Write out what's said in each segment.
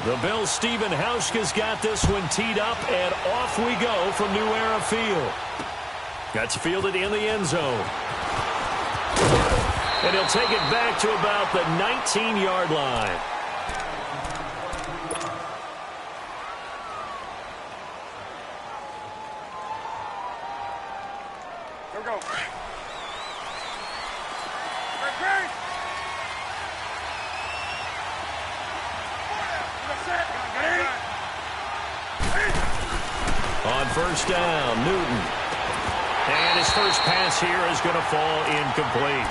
The Bills' Steven Hauschka's got this one teed up, and off we go from New Era Field. That's fielded in the end zone. And he'll take it back to about the 19-yard line. Go. On first down, Newton. And his first pass here is going to fall incomplete.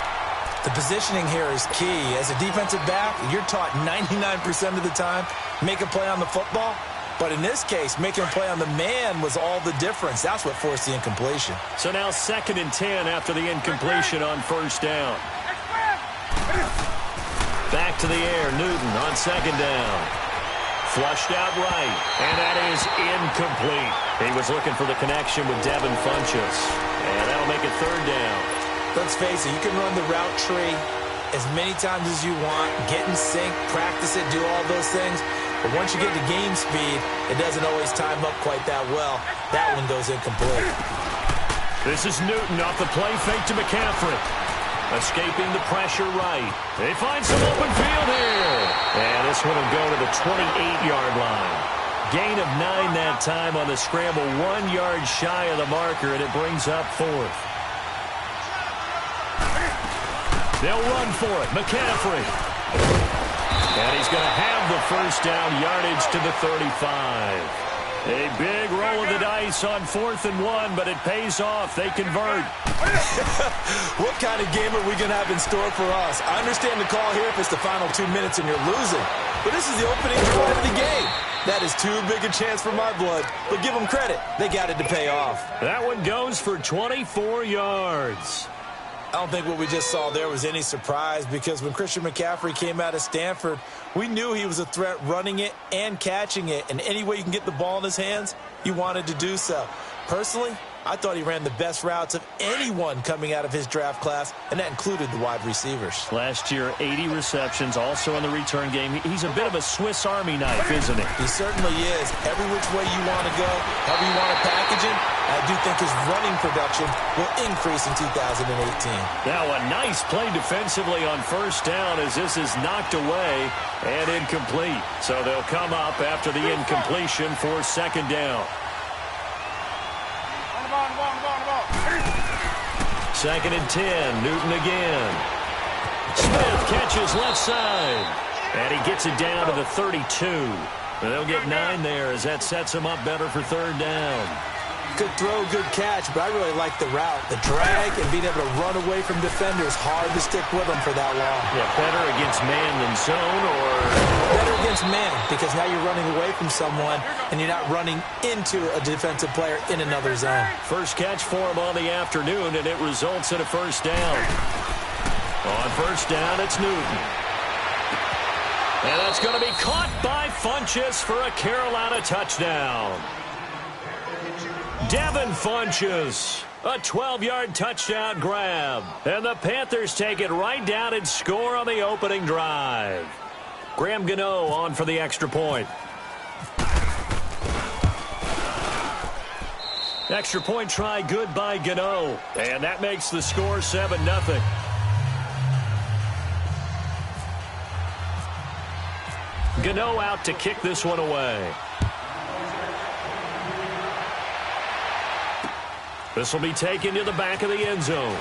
The positioning here is key. As a defensive back, you're taught 99% of the time, make a play on the football. But in this case, making a play on the man was all the difference. That's what forced the incompletion. So now 2nd and 10 after the incompletion on first down. Back to the air, Newton on 2nd down. Flushed out right, and that is incomplete. He was looking for the connection with Devin Funchess, and that'll make it 3rd down. Let's face it, you can run the route tree as many times as you want, get in sync, practice it, do all those things. But once you get to game speed, it doesn't always time up quite that well. That one goes incomplete. This is Newton off the play fake to McCaffrey. Escaping the pressure right. They find some open field here. And this one will go to the 28-yard line. Gain of 9 that time on the scramble. 1 yard shy of the marker, and it brings up 4th. They'll run for it. McCaffrey. And he's going to have the first down, yardage to the 35. A big roll of the dice on 4th and 1, but it pays off. They convert. What kind of game are we going to have in store for us? I understand the call here if it's the final 2 minutes and you're losing. But this is the opening drive of the game. That is too big a chance for my blood. But give them credit. They got it to pay off. That one goes for 24 yards. I don't think what we just saw there was any surprise because when Christian McCaffrey came out of Stanford, we knew he was a threat running it and catching it. And any way you can get the ball in his hands, he wanted to do so. Personally, I thought he ran the best routes of anyone coming out of his draft class, and that included the wide receivers. Last year, 80 receptions, also in the return game. He's a bit of a Swiss Army knife, isn't he? He certainly is. Every which way you want to go, however you want to package him, I do think his running production will increase in 2018. Now a nice play defensively on first down as this is knocked away and incomplete. So they'll come up after the incompletion for 2nd down. 2nd and 10, Newton again. Smith catches left side. And he gets it down to the 32. They'll get 9 there as that sets him up better for 3rd down. Good throw, good catch, but I really like the route. The drag and being able to run away from defenders, hard to stick with them for that long. Yeah, better against man than zone, or? Better against man, because now you're running away from someone and you're not running into a defensive player in another zone. First catch for him on the afternoon, and it results in a first down. On first down, it's Newton. And that's going to be caught by Funchess for a Carolina touchdown. Devin Funchess, a 12-yard touchdown grab. And the Panthers take it right down and score on the opening drive. Graham Gano on for the extra point. Extra point try good by Gano. And that makes the score 7-0. Gano out to kick this one away. This will be taken to the back of the end zone.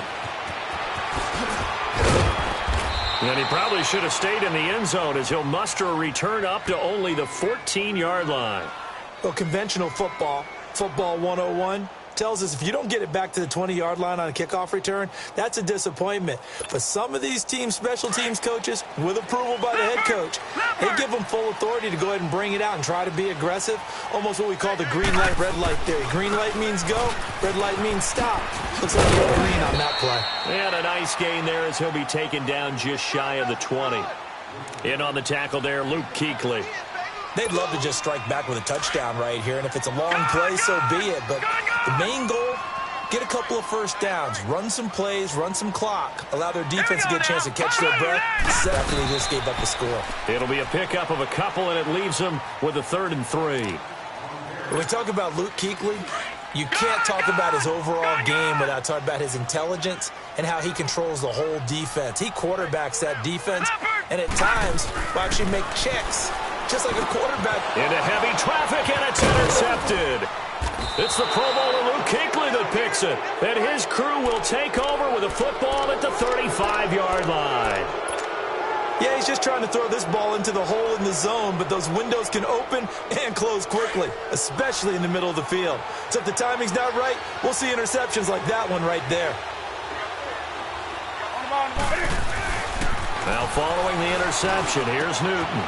And he probably should have stayed in the end zone as he'll muster a return up to only the 14-yard line. Well, conventional football 101, tells us if you don't get it back to the 20-yard line on a kickoff return, that's a disappointment. But some of these teams, special teams coaches, with approval by the head coach, they give them full authority to go ahead and bring it out and try to be aggressive, almost what we call the green light, red light theory. Green light means go, red light means stop. Looks like you're green on that play. And a nice gain there as he'll be taken down just shy of the 20. In on the tackle there, Luke Kuechly. They'd love to just strike back with a touchdown right here, and if it's a long play, so be it. But the main goal, get a couple of first downs, run some plays, run some clock, allow their defense to get a chance to catch their breath after they just gave up the score. It'll be a pickup of a couple, and it leaves them with a 3rd and 3. When we talk about Luke Kuechly, you can't talk about his overall game without talking about his intelligence and how he controls the whole defense. He quarterbacks that defense, and at times will actually make checks, just like a quarterback. Into heavy traffic, and it's intercepted. It's the Pro Bowler Luke Kuechly that picks it, and his crew will take over with a football at the 35-yard line. Yeah, he's just trying to throw this ball into the hole in the zone, but those windows can open and close quickly, especially in the middle of the field. So if the timing's not right, we'll see interceptions like that one right there. Now following the interception, here's Newton.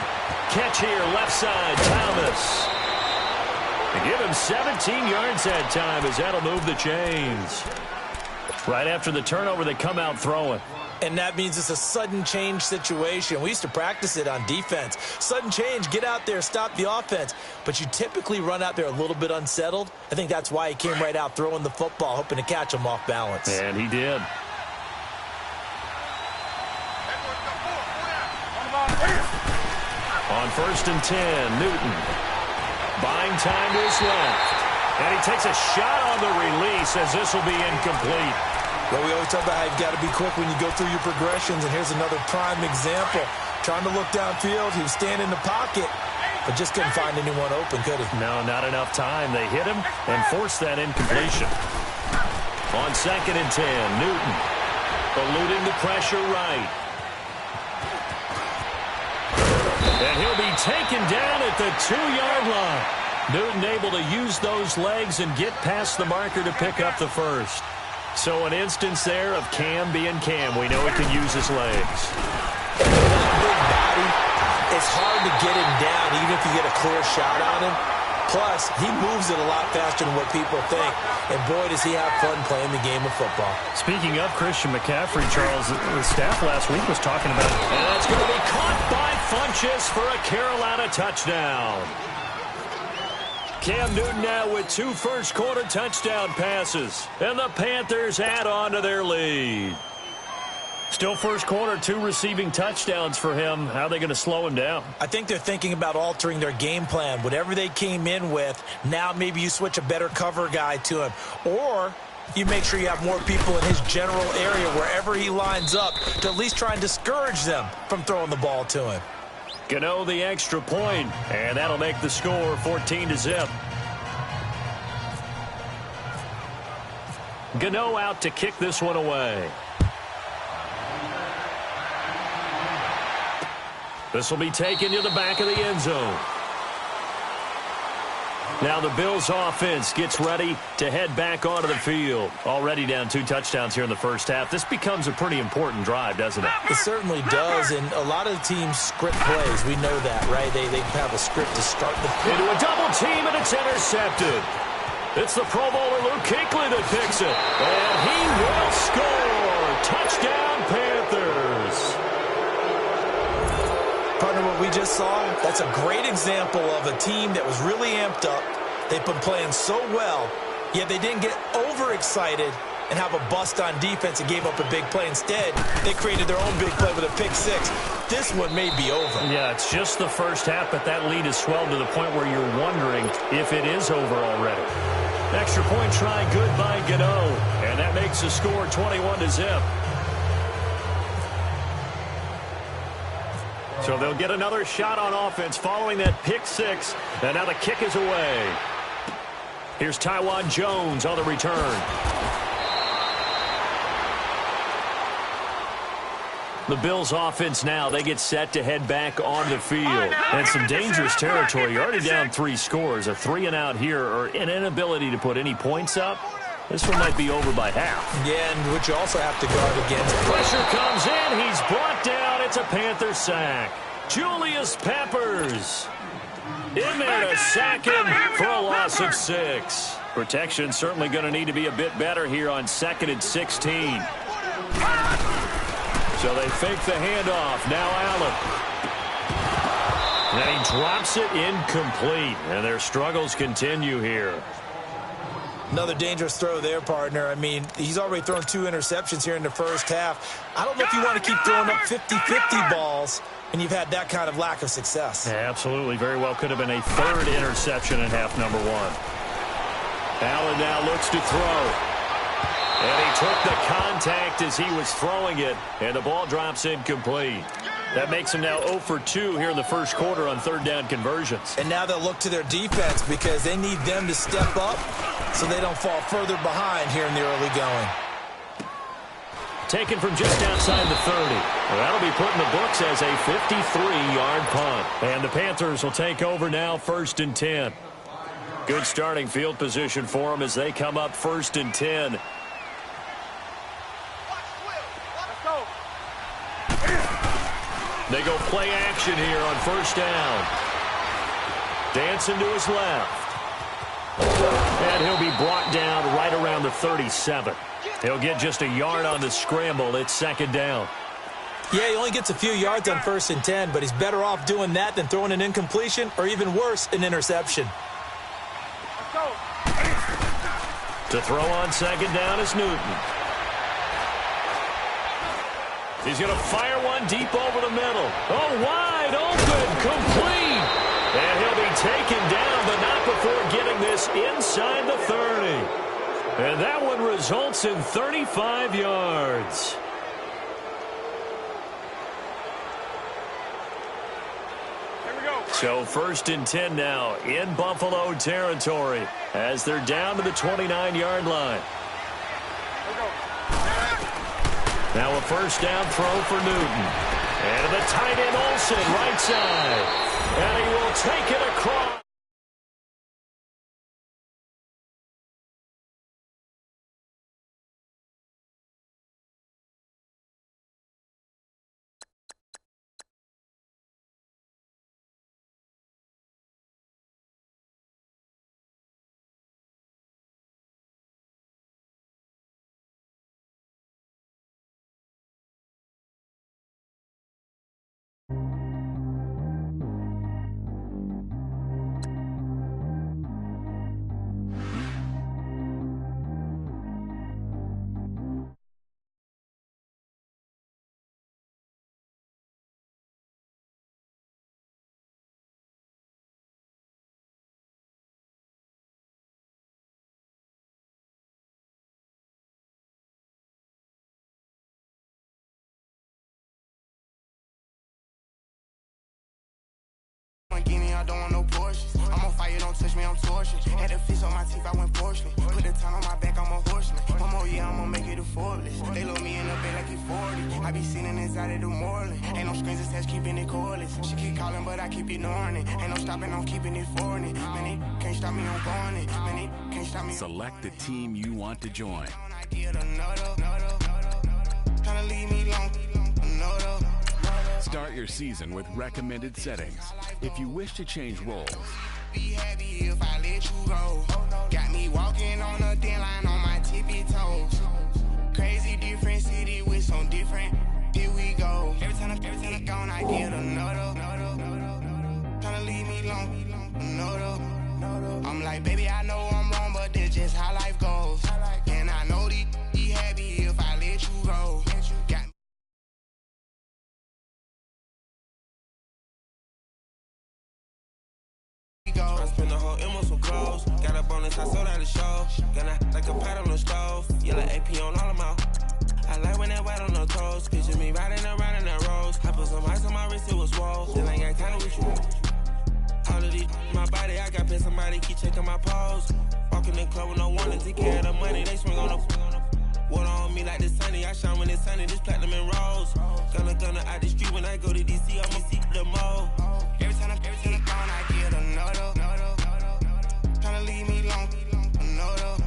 Catch here, left side, Thomas. They give him 17 yards that time as that'll move the chains. Right after the turnover, they come out throwing. And that means it's a sudden change situation. We used to practice it on defense. Sudden change, get out there, stop the offense. But you typically run out there a little bit unsettled. I think that's why he came right out throwing the football, hoping to catch him off balance. And he did. On 1st and 10, Newton. Buying time to his left. And he takes a shot on the release as this will be incomplete. Well, we always talk about how you've got to be quick when you go through your progressions, and here's another prime example. Trying to look downfield, he was standing in the pocket, but just couldn't find anyone open, could he? No, not enough time. They hit him and forced that incompletion. On 2nd and 10, Newton eluding the pressure right. And he'll be taken down at the 2-yard line. Newton able to use those legs and get past the marker to pick up the first. So an instance there of Cam being Cam. We know he can use his legs. Big body, it's hard to get him down even if you get a clear shot on him. Plus, he moves it a lot faster than what people think. And boy, does he have fun playing the game of football. Speaking of Christian McCaffrey, Charles, the staff last week was talking about it. And that's going to be caught by Funchess for a Carolina touchdown. Cam Newton now with 2 first-quarter touchdown passes. And the Panthers add on to their lead. Still first quarter, 2 receiving touchdowns for him. How are they going to slow him down? I think they're thinking about altering their game plan. Whatever they came in with, now maybe you switch a better cover guy to him. Or you make sure you have more people in his general area wherever he lines up to at least try and discourage them from throwing the ball to him. Gano the extra point, and that'll make the score 14-0. Gano out to kick this one away. This will be taken to the back of the end zone. Now the Bills offense gets ready to head back onto the field. Already down 2 touchdowns here in the first half. This becomes a pretty important drive, doesn't it? It certainly does, and a lot of teams script plays. We know that, right? They have a script to start the play. Into a double team, and it's intercepted. It's the Pro Bowler Luke Kuechly that picks it. And he will score. Touchdown, Panthers. Partner, what we just saw, that's a great example of a team that was really amped up. They've been playing so well, yet they didn't get overexcited and have a bust on defense and gave up a big play. Instead, they created their own big play with a pick 6. This one may be over. Yeah, it's just the first half, but that lead has swelled to the point where you're wondering if it is over already. Extra point try good by Gano, and that makes the score 21-0. So they'll get another shot on offense following that pick 6, and now the kick is away. Here's Tywan Jones on the return. The Bills offense now, they get set to head back on the field. And some dangerous territory. You're already down 3 scores. A 3-and-out here, or an inability to put any points up. This one might be over by half. Yeah, and which you also have to guard against. Pressure comes in. He's brought down. It's a Panther sack. Julius Peppers in there to sack him for a loss of 6. Protection certainly going to need to be a bit better here on 2nd and 16. So they fake the handoff. Now Allen. And he drops it incomplete. And their struggles continue here. Another dangerous throw there, partner. I mean, he's already thrown 2 interceptions here in the first half. I don't know if you want to keep throwing up 50-50 balls, and you've had that kind of lack of success. Yeah, absolutely. Very well could have been a 3rd interception in half number 1. Allen now looks to throw. And he took the contact as he was throwing it, and the ball drops incomplete. That makes him now 0 for 2 here in the first quarter on 3rd down conversions. And now they'll look to their defense because they need them to step up so they don't fall further behind here in the early going. Taken from just outside the 30. Well, that'll be put in the books as a 53-yard punt. And the Panthers will take over now, 1st and 10. Good starting field position for them as they come up 1st and 10. They go play action here on 1st down. Dancing to his left. And he'll be brought down right around the 37. He'll get just a yard on the scramble. It's 2nd down. Yeah, he only gets a few yards on 1st and 10, but he's better off doing that than throwing an incompletion or even worse, an interception. To throw on 2nd down is Newton. He's going to fire one deep over the middle. Oh, wide open, complete. And he'll be taken down, but not before getting this inside the 30. And that one results in 35 yards. So 1st and 10 now in Buffalo territory as they're down to the 29-yard line. Now a 1st down throw for Newton. And the tight end Olsen, right side. And he will take it across. I don't want no Porsches. I'm on fire, don't touch me, I'm tortured. Had a fish on my teeth, I went porcelain. Put the time on my back, I'm a horseman. One more year, I'm gonna make it a Forbes. They load me in the bed like it's 40. I be sitting inside of the Moreland. Ain't no screens attached, keeping it cordless. She keep calling, but I keep ignoring it. Ain't no stopping, I'm keeping it for it. Man, it can't stop me, I'm going it. Man, it can't stop me. Select the team you want to join. Tryna leave me long, another. Start your season with recommended settings. If you wish to change roles, Be happy if I let you go. Got me walking on a thin line on my tippy toes. Crazy different city with some different. Here we go. Every time I gone, I get another. Tryna leave me long, another. I'm like, baby, I know I'm wrong, but that's just how life goes. And I know these be happy if I let you go. Got me. I spent the whole M on some clothes. Got a bonus, I sold out the show. Gonna like a pot on the stove. Yellow AP on all of my. I like when that white on the toes. Picture me riding around in that rose. I put some ice on my wrist, it was swole. Still ain't got time with you. All of these, my body, I got paid somebody, keep checking my pose. Walking in the club with no warning, take care of the money, they swing on the. Water on me like the sunny, I shine when it's sunny, this platinum and rose. Gonna out the street when I go to DC, I'ma see the mo. Every time I gone, I get another. Tryna leave me long, another.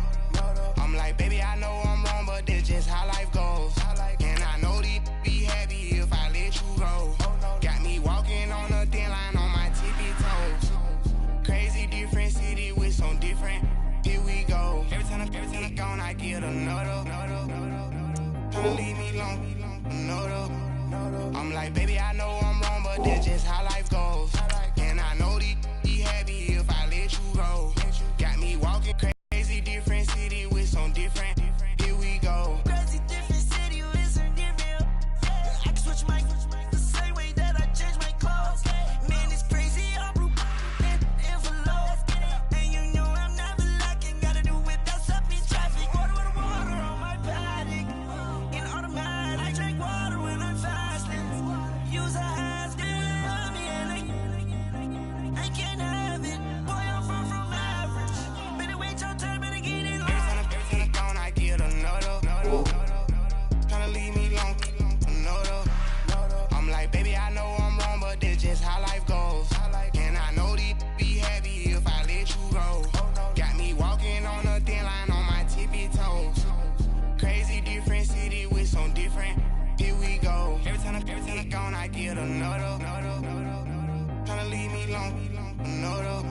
I'm like, baby, I know I'm wrong, but that's just how life goes. And I know these be happy if I let you go. Got me walking on a thin line on my tippy toes. Crazy different city with some different. Here we go. Every time I gone, I get another. Tryna leave me long, another. I'm like, baby, I know I'm wrong, but that's just how life goes. And I know these be happy if I let you go. Got me walking crazy different city. long. No, though.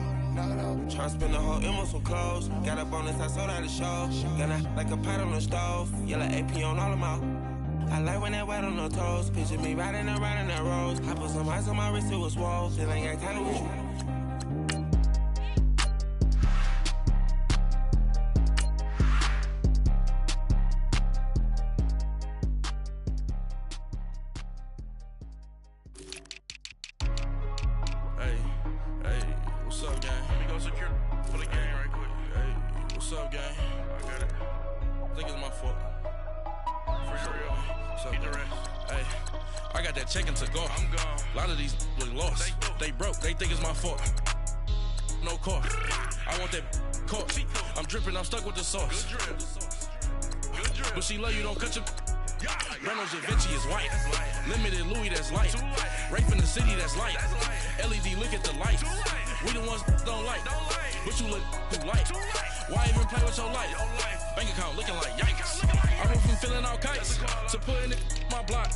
Try to spend the whole M on some clothes. Got up on this, I sold out the show. Got out like a pot on the stove. Yellow AP on all of them. I like when that wet on the toes. Picture me riding around in that rose. I put some ice on my wrist, it was swole. Still ain't got time to with you. What's up, gang? Let me go secure for the game right quick. Hey, what's up, gang? I got it. I think it's my fault. For real. What's up, get the rest. Hey, I got that check-in to go. I'm gone. A lot of these look lost. They broke. They think it's my fault. No car. I want that caught. I'm dripping. I'm stuck with the sauce. Good drip. Good drip. But she love you. Don't cut your... Reynolds Da Vinci is white. Limited Louis, that's light. Rape in the city, that's light. LED, look at the light. We the ones don't like. But you look too light. Why even play with your life? Bank account looking like yikes. I went from filling out kites to putting it my block.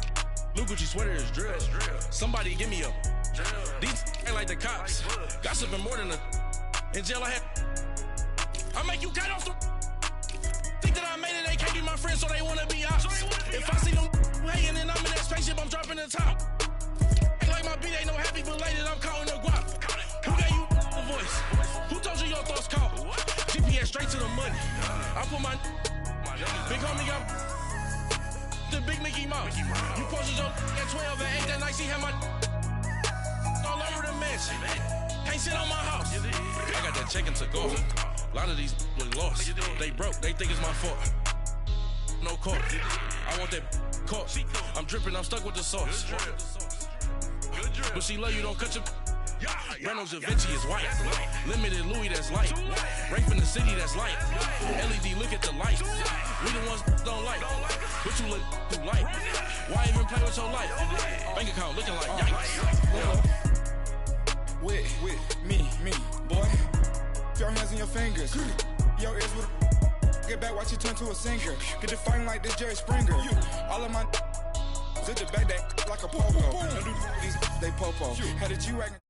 Blue Gucci sweater is drill. Somebody give me a. These ain't like the cops. Gossiping more than a. In jail I had. I make you cut off the. Think that I made it, they can't be my friends, so they wanna be ops. If I see them hating and I'm in that spaceship, I'm dropping the top. Ain't like my beat ain't no happy belated, I'm counting the guap. Who gave you the voice? Who told you your thoughts count? GPS straight to the money. I put my big homie got the big Mickey Mouse. You posted your at 12 and 8 that night, she had my all over the mansion. Can't sit on my house. I got that check-in to go. A lot of these look lost. They broke, they think it's my fault. No car. I want that caught. I'm dripping, I'm stuck with the sauce. But she love you, don't cut your. Reynolds Da Vinci is white. Limited Louis, that's light. Rape in the city, that's light. LED, look at the light. We the ones don't like. But you look too light. Why even play with your life? Bank account looking like yikes. With me, boy. Your hands and your fingers. Your ears with get back, watch you turn to a singer. Get the fighting like this Jerry Springer. All of my zip the back that like a popo. Don't do these they popo. How did you act?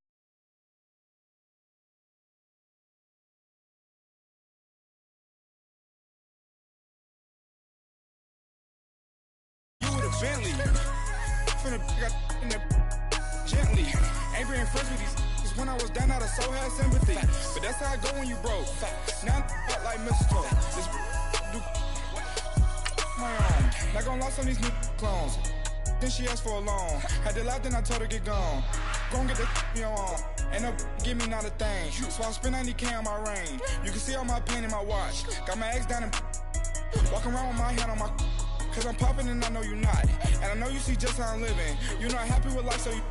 You with a Bentley. Finna got in that gently. Ain't been friends with these. When I was down, I so had sympathy. But that's how I go when you broke. Now I'm like mistletoe. This do my own. Not gonna lost on these new clones. Then she asked for a loan. Had to laugh, then I told her get gone. Gon' get the on. Ain't no give me not a thing. So I spend 90K on my range. You can see all my pain in my watch. Got my ex down and walking around with my hand on my. Cause I'm popping and I know you not. And I know you see just how I'm living. You're not happy with life, so you.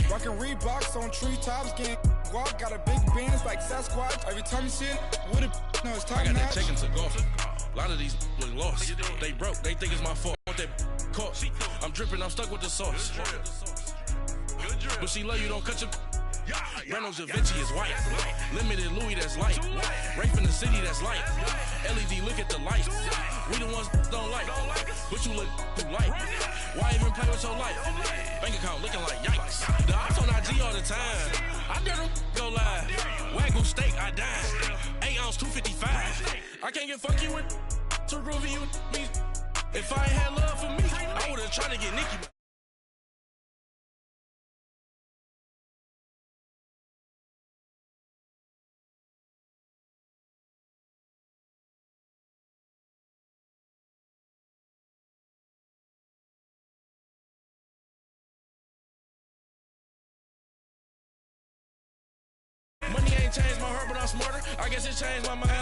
Rockin' Reeboks on treetops, getting guap, got a big bands like Sasquatch. Every time you see it, with it, no, it's time. I got that check-in to go. A lot of these look lost. They broke, they think it's my fault. I want that caught. I'm dripping, I'm stuck with the sauce. But she love you, don't cut your. Reynolds Da Vinci is white. Limited Louis, that's light. Rape in the city, that's light. LED, look at the light. We the ones don't like. But you look too light. Why even play with your life? Bank account looking like yikes. The ops on IG all the time. I dare them go live. Wagyu steak, I died. 8 ounce, 255. I can't get fuck you with to groovy you me. If I ain't had love for me, I would've tried to get Nicki. Money ain't changed my heart, but I'm smarter. I guess it changed my mind.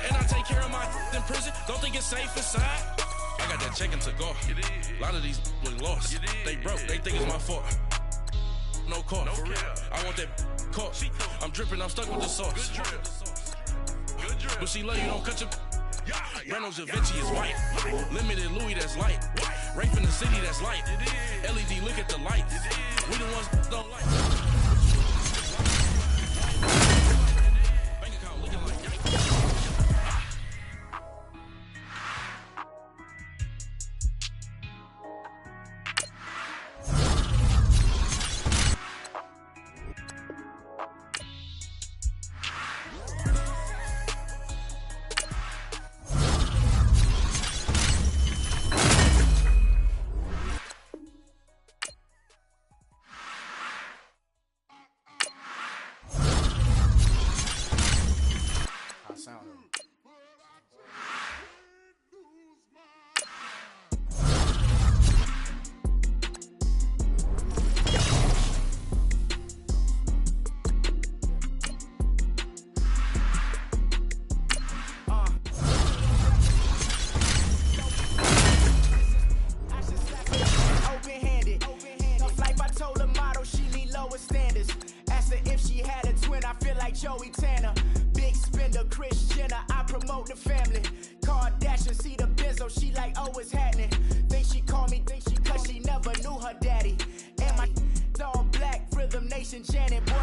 And I take care of my in prison. Don't think it's safe inside. I got that check-in to go. A lot of these look lost. They broke, they think it's my fault. No car. I want that caught. I'm dripping, I'm stuck with the sauce. But she love you, don't cut your. Reynolds Da Vinci is white. Limited Louis, that's light. Rape in the city, that's light. LED, look at the light. We the ones don't like. Bank account looking like yikes.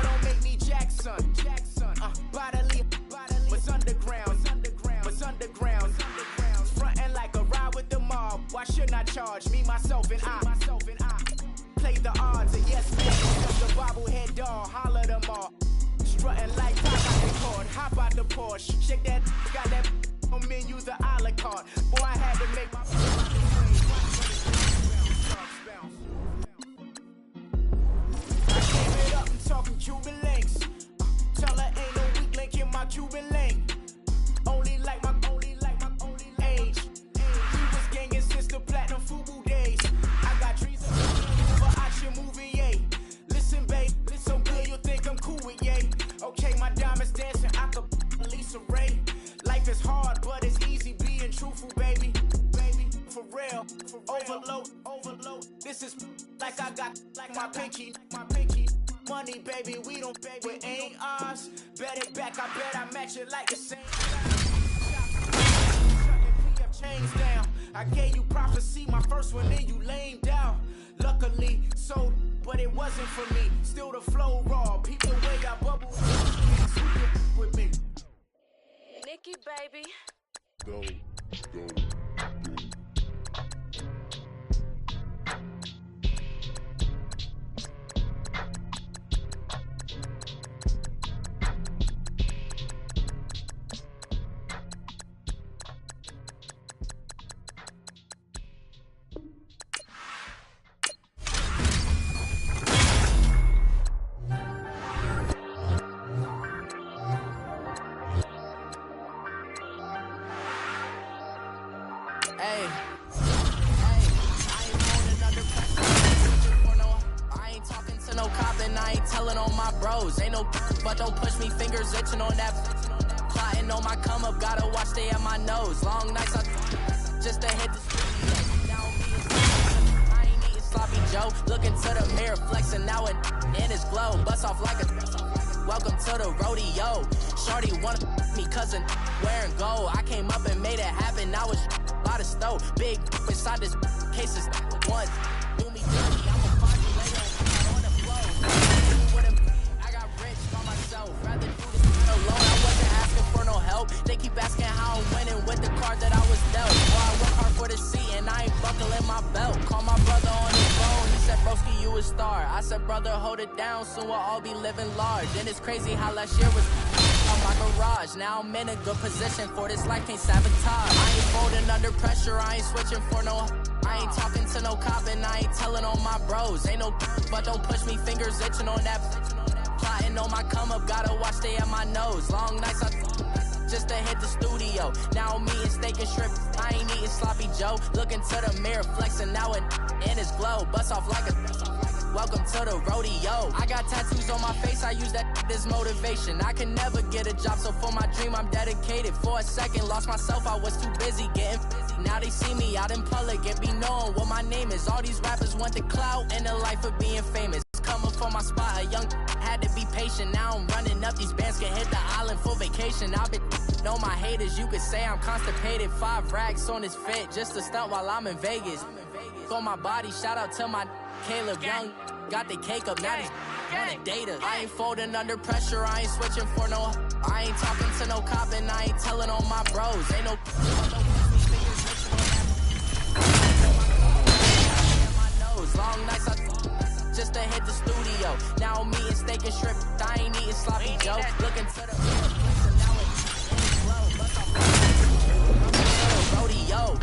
but don't make me Jackson. Bodily, was underground. Frontin' like a ride with the mob. Why shouldn't I charge me, myself, and I? Play the odds, and yes, man. The bobblehead doll, holler them all. Strutting like pop out the cord, hop out the Porsche. Shake that, got that on menu, the a la carte. Boy, I had to make my I gave it up, I'm talking Cuban links. Tell her ain't no weak link in my Cuban link. Only like my age. We was gangin' since the platinum FUBU days. I got trees over action movie, yay. Listen, babe, so good you think I'm cool with yay. Okay, my diamonds dancing, I could Lisa Ray. Life is hard, but it's easy being truthful, baby. For real, overload. This is like I got like my pinky. Money, baby, we don't pay with ain't ours. Bet it back, I bet I match it like the same. Chains down. I gave you prophecy, my first one, then you lame down. Luckily, so, but it wasn't for me. Still the flow raw. Peep the way I bubble with me. Nikki, baby. Go. Ain't no but don't push me, fingers itching on that. Plotting on my come up, gotta watch stay at my nose. Long nights, just to hit the studio. Now I ain't eating sloppy Joe. Looking to the mirror, flexing now and in his glow. Bust off like a welcome to the rodeo. Shorty wanna me, cousin wearing gold. I came up and made it happen. Now it's by the stove. Big inside this cases once. Do me dirty, I'm a party later on the flow. Rather do this alone, I wasn't asking for no help. They keep asking how I'm winning with the card that I was dealt. Well, I work hard for the seat and I ain't buckling my belt. Call my brother on his phone, he said, broski, you a star. I said, brother, hold it down, soon we'll all be living large. And it's crazy how last year was on my garage. Now I'm in a good position for this life, can't sabotage. I ain't folding under pressure, I ain't switching for no. I ain't talking to no cop and I ain't telling on my bros. Ain't no but don't push me, fingers itching on that. Plotting on my come up, gotta watch stay at my nose. Long nights, just to hit the studio. Now I'm eating steak and shrimp, I ain't eating sloppy Joe. Looking to the mirror, flexing now and in his glow. Bust off like a welcome to the rodeo. I got tattoos on my face, I use that as motivation. I can never get a job, so for my dream I'm dedicated. For a second, lost myself, I was too busy getting busy. Now they see me out in public and be knowing what my name is. All these rappers want the clout and the life of being famous. Coming for my spot, a young had to be patient. Now I'm running up, these bands can hit the island for vacation. I've been know my haters, you could say I'm constipated. 5 racks on his fit, just to stunt while I'm in Vegas. For my body, shout out to my Caleb Young. Got the cake up, now these wanna data. I ain't folding under pressure, I ain't switching for no. I ain't talking to no cop and I ain't telling on my bros. Ain't no long nights, just to hit the studio. Now I'm eating steak and shrimp, I ain't eating sloppy Joe. Looking to the mirror, flexing now it's in the glow. Bust off rodeo.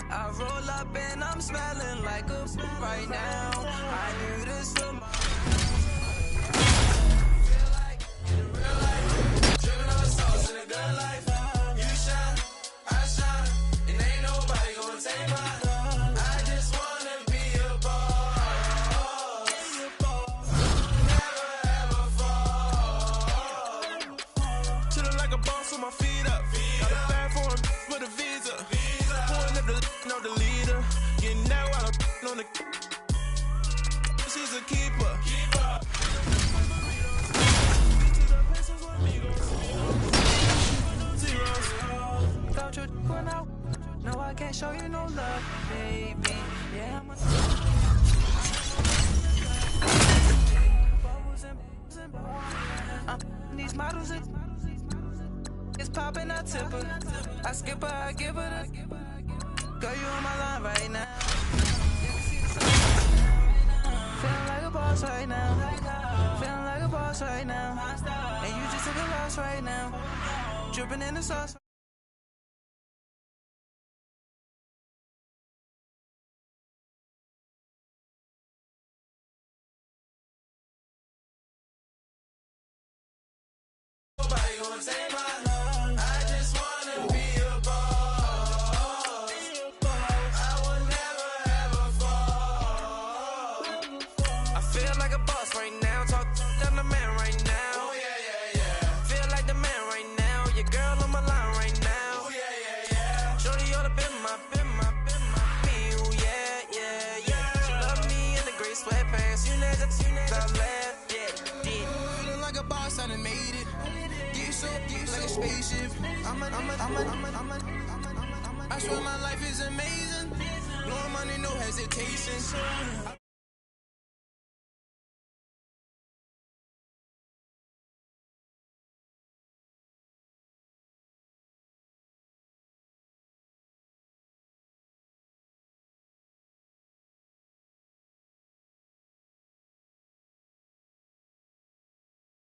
I roll up and I'm I'm smelling like a right now. I knew this was my feel like in real life, dripping on the sauce in a good life. You shine, I shine, and ain't nobody gonna take my love. I just wanna be a boss. Never ever fall. Chillin' like a boss with my feet up. Got a bag for him with a visa. Pulling up the no the leader. Getting that while I'm on the. She's a keeper. Thought you'd run out. No, I can't show you no love, baby. Yeah, I'm a these models it's popping, I tip her. I skip her, I give her the. Girl, you on my line right now. Feeling like a boss right now. Feeling like a boss right now. And you just took a loss right now. Dripping in the sauce. Nobody gonna take my love. I just wanna be a boss. I will never ever fall. I feel like a boss right now. Talk to the man right now. Oh yeah, yeah, yeah. Feel like the man right now. Your girl on my line right now. Oh yeah, yeah, yeah. Shorty oughta been my me. Oh yeah, yeah, yeah. She love me in the gray sweatpants. You never left, yeah, did. Feeling like a boss, I done made it. Get so like a spaceship. I swear my life is amazing. Blowing money, no hesitation.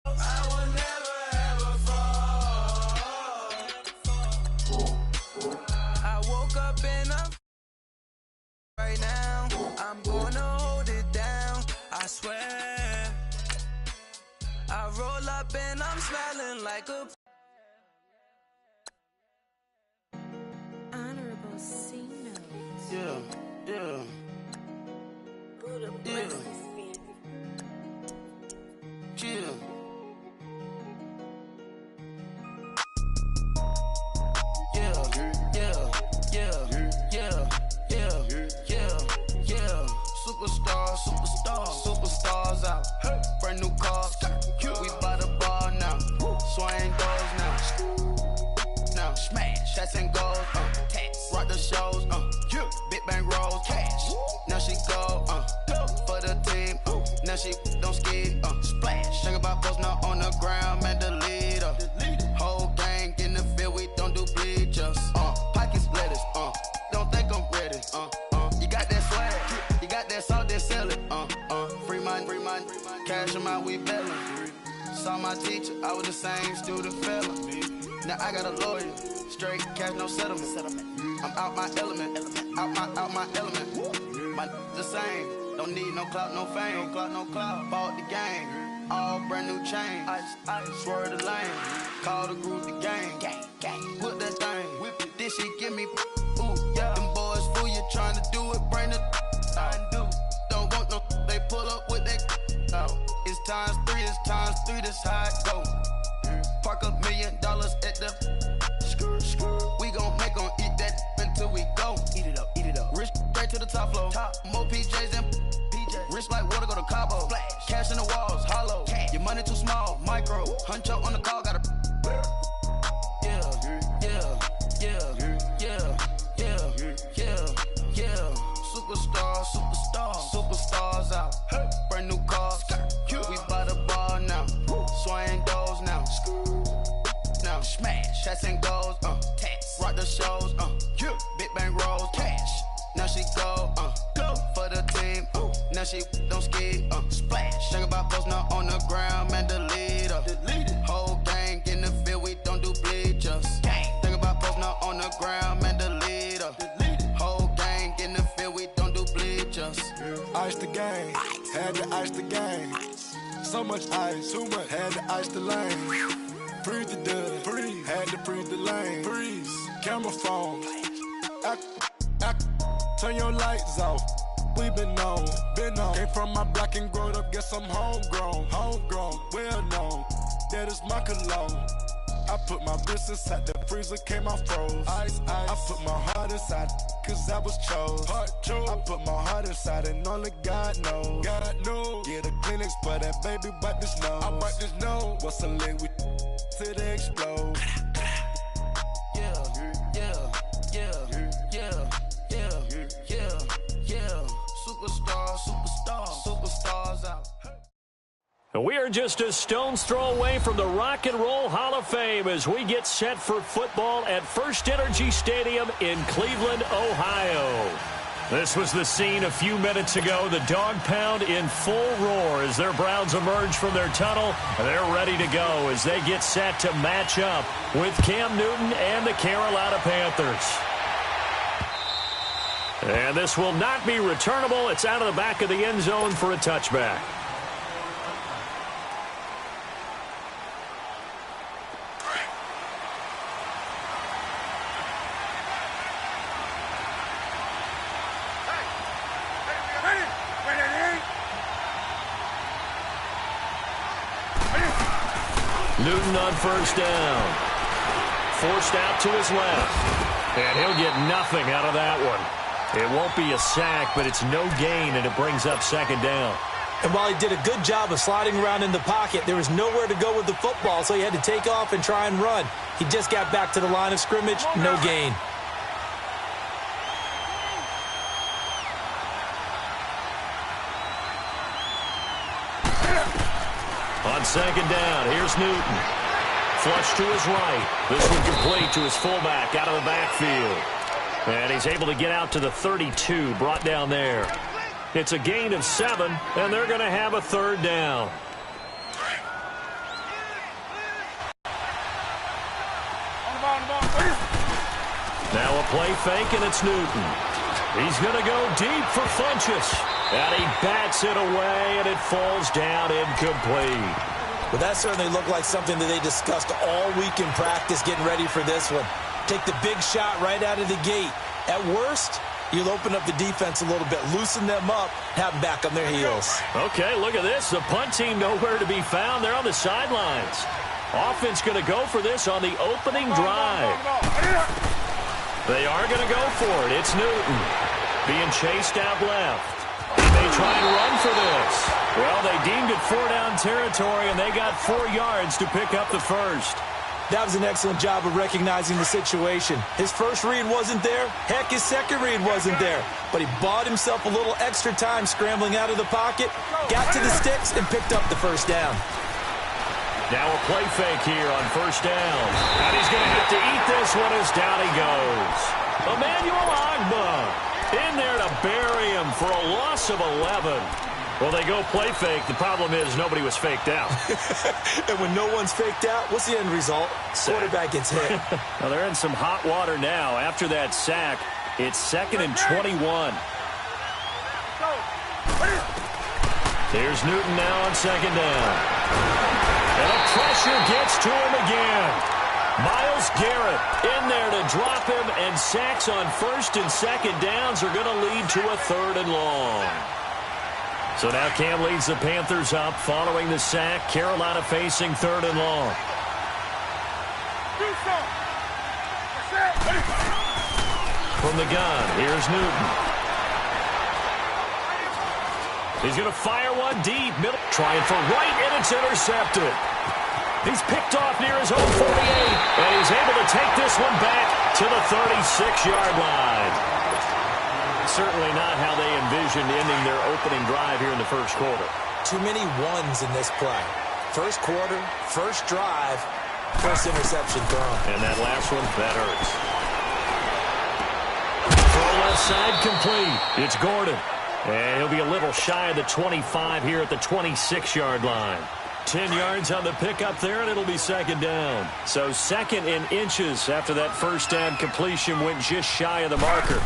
I will never ever fall. I woke up and I'm right now. I'm gonna hold it down. I swear. I roll up and I'm smelling like a. Honorable C notes. Yeah, yeah. Buddha Yeah. breakfast meal. Chill. Yeah, yeah, yeah, yeah, yeah, yeah, yeah. Superstars out. Brand new cars. We by the bar now. Swing doors now. Now smash. Shots and goals. Rock the shows. Big bang rolls. Cash. Now she go. For the team. Now she don't ski. Splash. Think about post now on the ground. Man, the leader. Whole gang in the field. We don't do bleachers. Pockets lettuce. Don't think I'm ready. You got that swag. You got that salt, then sell it. Free mind. Cash them out, we bellin'. Saw my teacher, I was the same student fella. Now I got a lawyer, straight cash, no settlement. I'm out my element, out my element. My the same, don't need no clout, no fame. Bought the game, all brand new chain. I swerve the lane, call the group the gang. Put that thing, whip it, this shit give me. Ooh, yeah. Them boys fool you trying to do it, bring the. Don't want no, they pull up with that. It's times three, that's how it go. Park $1 million at the we gon' make 'em eat that until we go. Eat it up. Rich straight to the top floor. More PJs than PJs. Rich like water, go to Cabo. Splash. Cash in the walls, hollow. Cash. Your money too small, micro. Hunch up on the call, gotta. Yeah. Superstars out. Brand new cars. We by the bar now. Swing doors now. Now smash. Shots and goals. Rock the shows. Big bang rolls. Cash. Now she go. For the team. Now she don't ski. Splash. Think about post now on the ground. Man, the leader. Whole gang in the field. We don't do bleachers. Think about post now on the ground. Man, the leader. Whole gang in the field. We don't Ice the game, had to ice the game. So much ice, too much, had to ice the lane. Freeze the dud, freeze, had to freeze the lane. Freeze, camera phone. Turn your lights off. We been on. Came from my block and growed up, guess I'm homegrown, well known. That is my cologne. I put my wrist inside the freezer, came out froze. Ice. I put my heart inside, cause I was chose. I put my heart inside and only God knows. Yeah, the clinics, but that baby bite this nose. I bite this nose. What's a leg with till they explode? Superstars out. We are just a stone's throw away from the Rock and Roll Hall of Fame as we get set for football at First Energy Stadium in Cleveland, Ohio. This was the scene a few minutes ago. The dog pound in full roar as their Browns emerge from their tunnel. They're ready to go as they get set to match up with Cam Newton and the Carolina Panthers. And this will not be returnable. It's out of the back of the end zone for a touchback. Newton on first down. Forced out to his left. And he'll get nothing out of that one. It won't be a sack, but it's no gain, and it brings up second down. And while he did a good job of sliding around in the pocket, there was nowhere to go with the football, so he had to take off and try and run. He just got back to the line of scrimmage, no gain. On second down, here's Newton. Flush to his right. This one complete to his fullback out of the backfield. And he's able to get out to the 32, brought down there. It's a gain of 7, and they're going to have a third down. Now a play fake, and it's Newton. He's going to go deep for Funchess. And he bats it away, and it falls down incomplete. Well, that certainly looked like something that they discussed all week in practice getting ready for this one. Take the big shot right out of the gate. At worst, you'll open up the defense a little bit, loosen them up, have them back on their heels. Okay, look at this. The punt team nowhere to be found. They're on the sidelines. Offense going to go for this on the opening drive. They are going to go for it. It's Newton being chased out left. They try and run for this. Well, they deemed it 4-down territory, and they got 4 yards to pick up the first. That was an excellent job of recognizing the situation. His first read wasn't there. Heck, his second read wasn't there. But he bought himself a little extra time scrambling out of the pocket, got to the sticks, and picked up the first down. Now a play fake here on first down. And he's going to have to eat this one as down he goes. Emmanuel Agba in there to bury him for a loss of 11. Well, they go play fake. The problem is nobody was faked out. And when no one's faked out, what's the end result? Quarterback gets hit. Well, they're in some hot water now. After that sack, it's 2nd and 21. Here's Newton now on second down. And the pressure gets to him again. Myles Garrett in there to drop him, and sacks on first and second downs are going to lead to a 3rd and long. So now Cam leads the Panthers up following the sack. Carolina facing 3rd and long. From the gun, here's Newton. He's going to fire one deep. Middle, trying for right, and it's intercepted. He's picked off near his own 48, and he's able to take this one back to the 36-yard line. Certainly not how they envisioned ending their opening drive here in the first quarter. Too many ones in this play. First quarter, first drive, first interception thrown. And that last one, that hurts. Throw left side complete. It's Gordon. And he'll be a little shy of the 25 here at the 26-yard line. 10 yards on the pickup there, and it'll be second down. So 2nd in inches after that first down completion went just shy of the marker.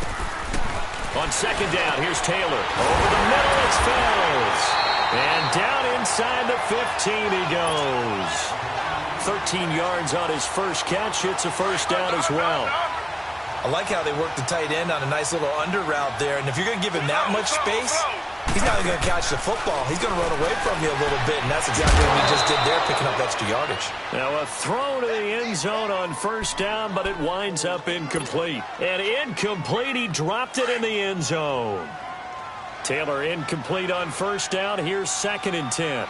On second down, here's Taylor. Over the middle, it's Fells. And down inside the 15 he goes. 13 yards on his first catch. It's a first down as well. I like how they work the tight end on a nice little under route there. And if you're going to give him that much space, he's not even going to catch the football. He's going to run away from you a little bit, and that's exactly what he just did there, picking up extra yardage. Now a throw to the end zone on first down, but it winds up incomplete. And incomplete, he dropped it in the end zone. Taylor incomplete on first down. Here's 2nd and 10.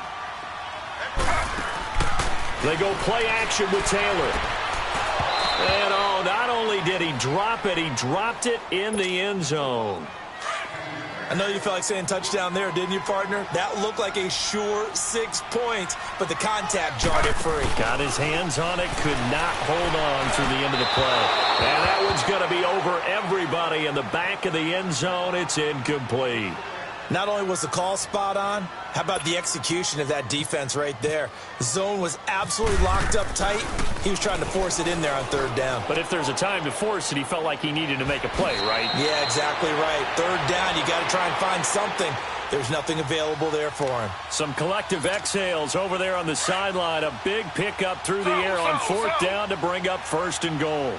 They go play action with Taylor. And oh, not only did he drop it, he dropped it in the end zone. I know you felt like saying touchdown there, didn't you, partner? That looked like a sure 6 points, but the contact jarred it free. Got his hands on it, could not hold on through the end of the play. And that one's going to be over everybody in the back of the end zone. It's incomplete. Not only was the call spot on, how about the execution of that defense right there? The zone was absolutely locked up tight. He was trying to force it in there on 3rd down. But if there's a time to force it, he felt like he needed to make a play, right? Yeah, exactly right. 3rd down, you got to try and find something. There's nothing available there for him. Some collective exhales over there on the sideline. A big pickup through the air on 4th down to bring up 1st and goal.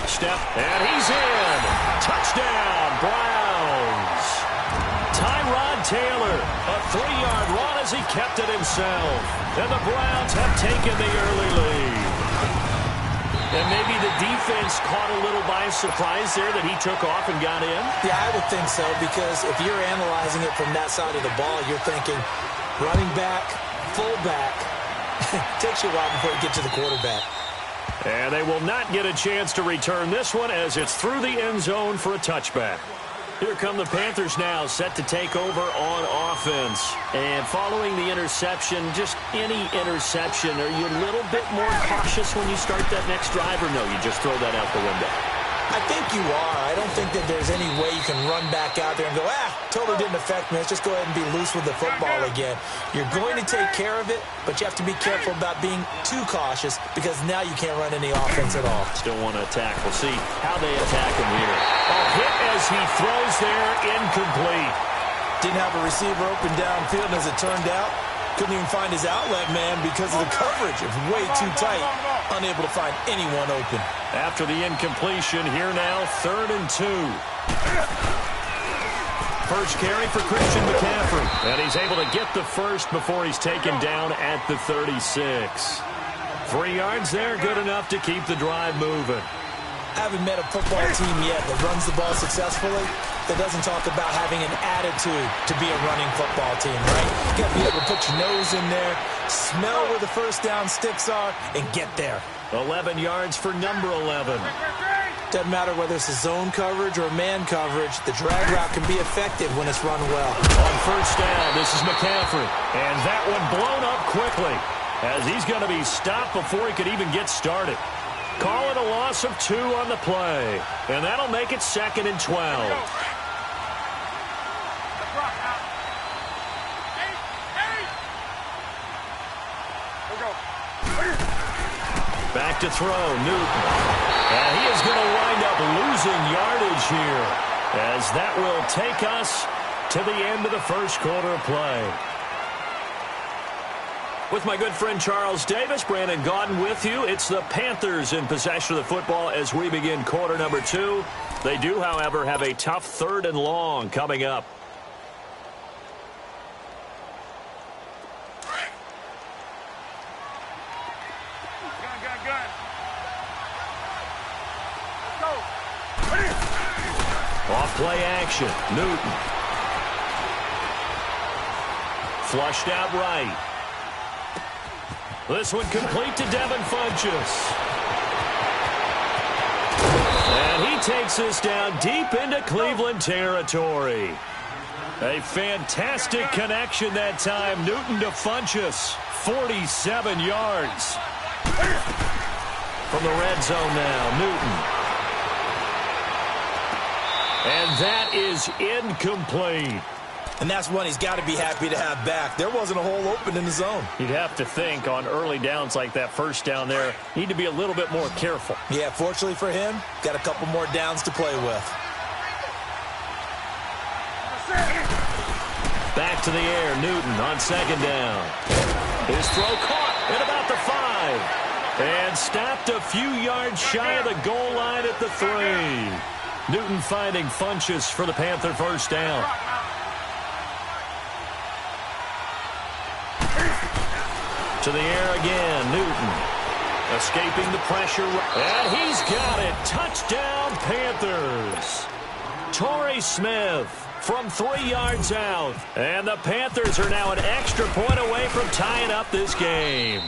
Step, and he's in. Touchdown, Browns. Tyrod Taylor, a 3-yard run as he kept it himself. And the Browns have taken the early lead. And maybe the defense caught a little by surprise there that he took off and got in? Yeah, I would think so, because if you're analyzing it from that side of the ball, you're thinking running back, fullback. Takes you a while before you get to the quarterback. And they will not get a chance to return this one as it's through the end zone for a touchback. Here come the Panthers now, set to take over on offense. And following the interception, just any interception, are you a little bit more cautious when you start that next drive, or no, you just throw that out the window? I think you are. I don't think that there's any way you can run back out there and go, totally didn't affect me. Let's just go ahead and be loose with the football again. You're going to take care of it, but you have to be careful about being too cautious because now you can't run any offense at all. Still want to attack. We'll see how they attack him here. A hit as he throws there, incomplete. Didn't have a receiver open downfield, and as it turned out, couldn't even find his outlet man because of the coverage. It was way too tight. Unable to find anyone open. After the incompletion, here now, 3rd and 2. First carry for Christian McCaffrey. And he's able to get the first before he's taken down at the 36. 3 yards there, good enough to keep the drive moving. I haven't met a football team yet that runs the ball successfully that doesn't talk about having an attitude to be a running football team, right? You got to be able to put your nose in there, smell where the first down sticks are, and get there. 11 yards for number 11. Doesn't matter whether it's a zone coverage or man coverage, the drag route can be effective when it's run well. On first down, this is McCaffrey. And that one blown up quickly as he's going to be stopped before he could even get started. Call it a loss of 2 on the play. And that'll make it 2nd and 12. Back to throw, Newton. And he is going to wind up losing yardage here as that will take us to the end of the first quarter of play. With my good friend Charles Davis, Brandon Gaudin with you. It's the Panthers in possession of the football as we begin quarter number 2. They do, however, have a tough 3rd and long coming up. Off play action, Newton. Flushed out right. This one complete to Devin Funchess. And he takes this down deep into Cleveland territory. A fantastic connection that time. Newton to Funchess. 47 yards. From the red zone now, Newton. And that is incomplete. And that's one he's got to be happy to have back. There wasn't a hole open in the zone. You'd have to think on early downs like that first down there, need to be a little bit more careful. Yeah, fortunately for him, got a couple more downs to play with. Back to the air, Newton on second down. His throw caught at about the 5. And stopped a few yards shy of the goal line at the 3. Newton finding Funchess for the Panther first down. To the air again, Newton. Escaping the pressure. And he's got it. Touchdown, Panthers. Torrey Smith from 3 yards out. And the Panthers are now an extra point away from tying up this game.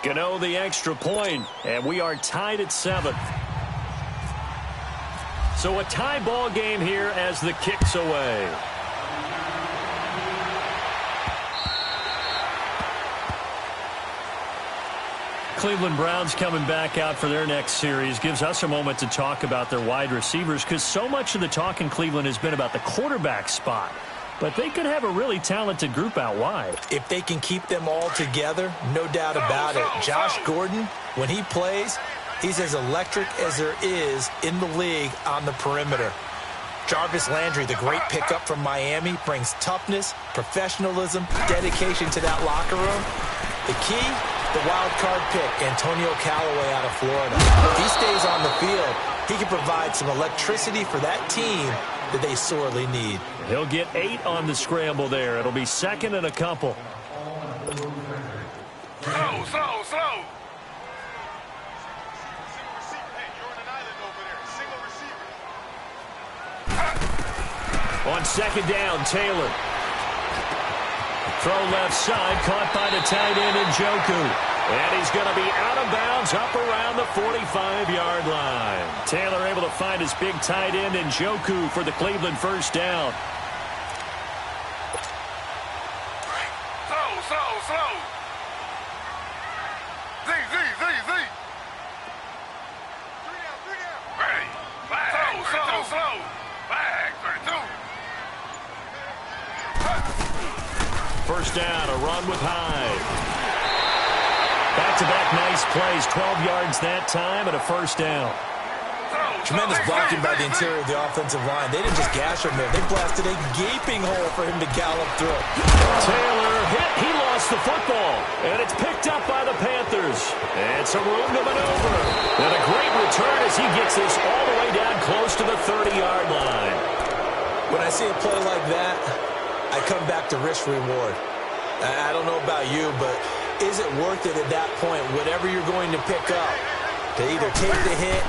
Gano the extra point, and we are tied at 7. So a tie ball game here as the kick's away. Cleveland Browns coming back out for their next series gives us a moment to talk about their wide receivers because so much of the talk in Cleveland has been about the quarterback spot. But they could have a really talented group out wide. If they can keep them all together, no doubt about it. Josh Gordon, when he plays, he's as electric as there is in the league on the perimeter. Jarvis Landry, the great pickup from Miami, brings toughness, professionalism, dedication to that locker room. The key, the wild card pick, Antonio Callaway out of Florida. If he stays on the field, he can provide some electricity for that team that they sorely need. He'll get 8 on the scramble there. It'll be second and a couple. Slow. On second down, Taylor. Throw left side, caught by the tight end Njoku. And he's going to be out of bounds up around the 45-yard line. Taylor able to find his big tight end Njoku for the Cleveland first down. Slow. Z. Ready. Slow. Flag, 32. First down, a run with Hyde. Back-to-back nice plays, 12 yards that time and a first down. Tremendous blocking by the interior of the offensive line. They didn't just gash him there. They blasted a gaping hole for him to gallop through. Taylor hit. He lost the football. And it's picked up by the Panthers. And some room to maneuver. And a great return as he gets this all the way down close to the 30-yard line. When I see a play like that, I come back to risk-reward. I don't know about you, but is it worth it at that point, whatever you're going to pick up, to either take the hit,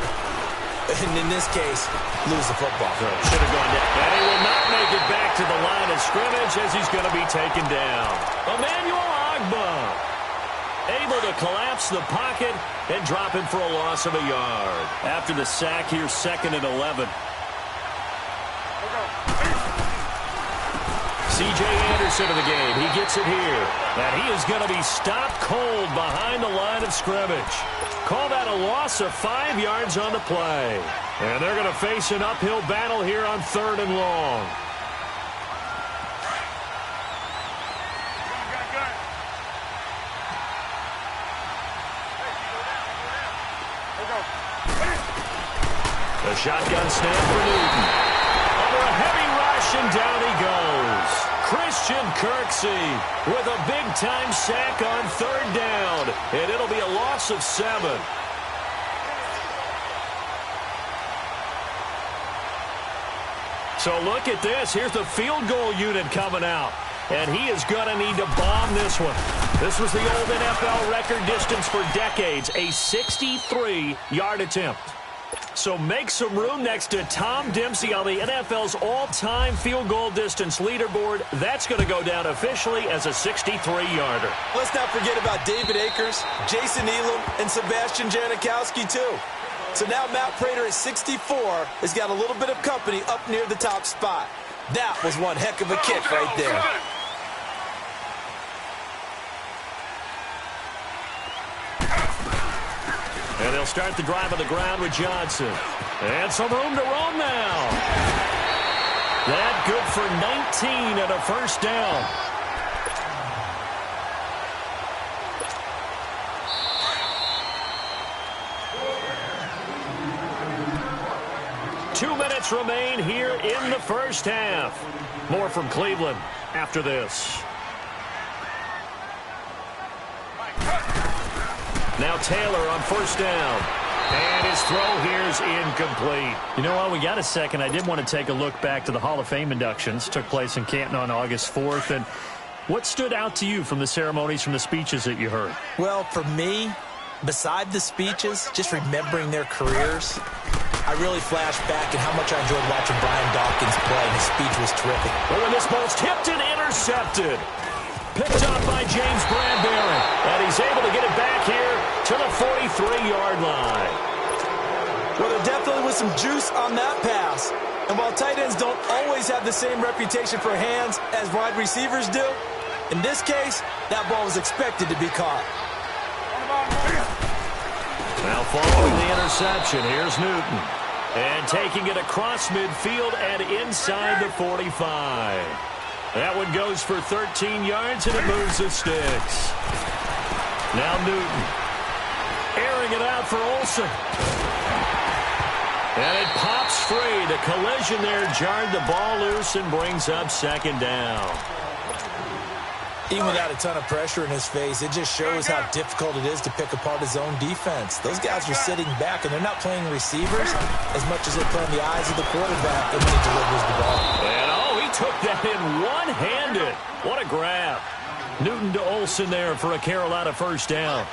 and in this case, lose the football? Should have gone down. And he will not make it back to the line of scrimmage as he's going to be taken down. Emmanuel Ogbah able to collapse the pocket and drop him for a loss of a yard. After the sack here, second and 11. C.J. Anderson in the game. He gets it here. And he is going to be stopped cold behind the line of scrimmage. Call that a loss of 5 yards on the play. And they're going to face an uphill battle here on third and long. The shotgun snap for Newton. Under a heavy rush, and down he goes. Christian Kirksey with a big-time sack on third down. And it'll be a loss of 7. So look at this. Here's the field goal unit coming out. And he is going to need to bomb this one. This was the old NFL record distance for decades, a 63-yard attempt. So make some room next to Tom Dempsey on the NFL's all-time field goal distance leaderboard. That's going to go down officially as a 63-yarder. Let's not forget about David Akers, Jason Elam, and Sebastian Janikowski, too. So now Matt Prater at 64 has got a little bit of company up near the top spot. That was one heck of a kick right there. And they'll start the drive on the ground with Johnson. And some room to roam now. That good for 19 and a first down. Two minutes remain here in the first half. More from Cleveland after this. Now Taylor on first down. And his throw here is incomplete. You know what? We got a second. I did want to take a look back to the Hall of Fame inductions. Took place in Canton on August 4th. And what stood out to you from the ceremonies, from the speeches that you heard? Well, for me, beside the speeches, just remembering their careers, I really flashed back at how much I enjoyed watching Brian Dawkins play. His speech was terrific. Oh, and this ball's tipped and intercepted. Picked up by James Bradbury. And he's able to get it back here to the 43-yard line. Well, there definitely was some juice on that pass. And while tight ends don't always have the same reputation for hands as wide receivers do, in this case, that ball was expected to be caught. Now following the interception, here's Newton. And taking it across midfield and inside the 45. That one goes for 13 yards, and it moves the sticks. Now Newton. Airing it out for Olsen. And it pops free. The collision there jarred the ball loose and brings up second down. Even without a ton of pressure in his face, it just shows how difficult it is to pick apart his own defense. Those guys are sitting back, and they're not playing receivers as much as they're playing the eyes of the quarterback when he delivers the ball. And he took that in one-handed. What a grab. Newton to Olsen there for a Carolina first down.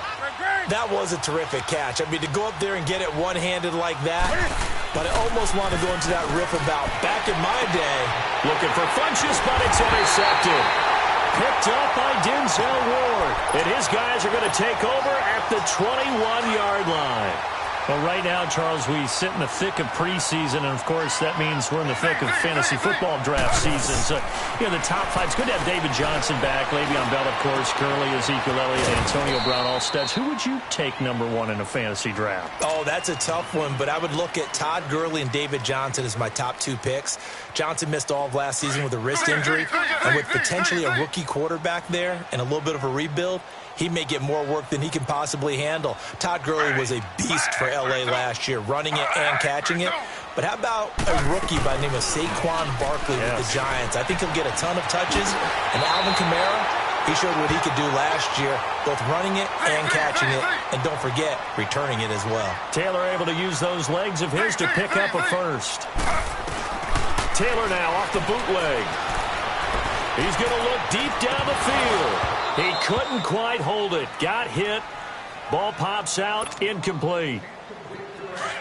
That was a terrific catch. I mean, to go up there and get it one-handed like that, but I almost want to go into that riff about back in my day. Looking for Funchess, but it's intercepted. Picked up by Denzel Ward. And his guys are going to take over at the 21-yard line. Well, right now, Charles, we sit in the thick of preseason, and, of course, that means we're in the thick of fantasy football draft season. So, the top five, it's good to have David Johnson back, Le'Veon Bell, of course, Gurley, Ezekiel Elliott, Antonio Brown, all studs. Who would you take number one in a fantasy draft? Oh, that's a tough one, but I would look at Todd Gurley and David Johnson as my top two picks. Johnson missed all of last season with a wrist injury, and with potentially a rookie quarterback there and a little bit of a rebuild, he may get more work than he can possibly handle. Todd Gurley was a beast for L.A. last year, running it and catching it. But how about a rookie by the name of Saquon Barkley with the Giants? I think he'll get a ton of touches. And Alvin Kamara, he showed what he could do last year, both running it and catching it. And don't forget, returning it as well. Taylor able to use those legs of his to pick up a first. Taylor now off the bootleg. He's going to look deep down the field. He couldn't quite hold it. Got hit. Ball pops out. Incomplete.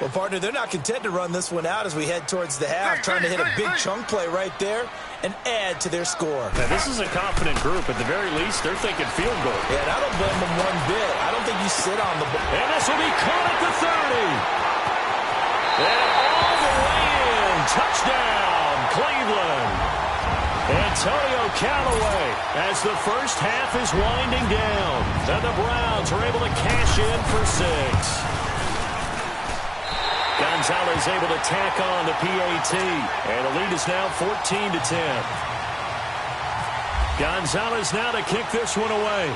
Well, partner, they're not content to run this one out as we head towards the half, trying to hit a big chunk play right there and add to their score. Now, this is a confident group. At the very least, they're thinking field goal. Yeah, and I don't blame them one bit. I don't think you sit on the ball. And this will be caught at the 30. And all the way in. Touchdown, Cleveland. Antonio Callaway as the first half is winding down. And the Browns are able to cash in for 6. Gonzalez able to tack on the PAT. And the lead is now 14-10. Gonzalez now to kick this one away.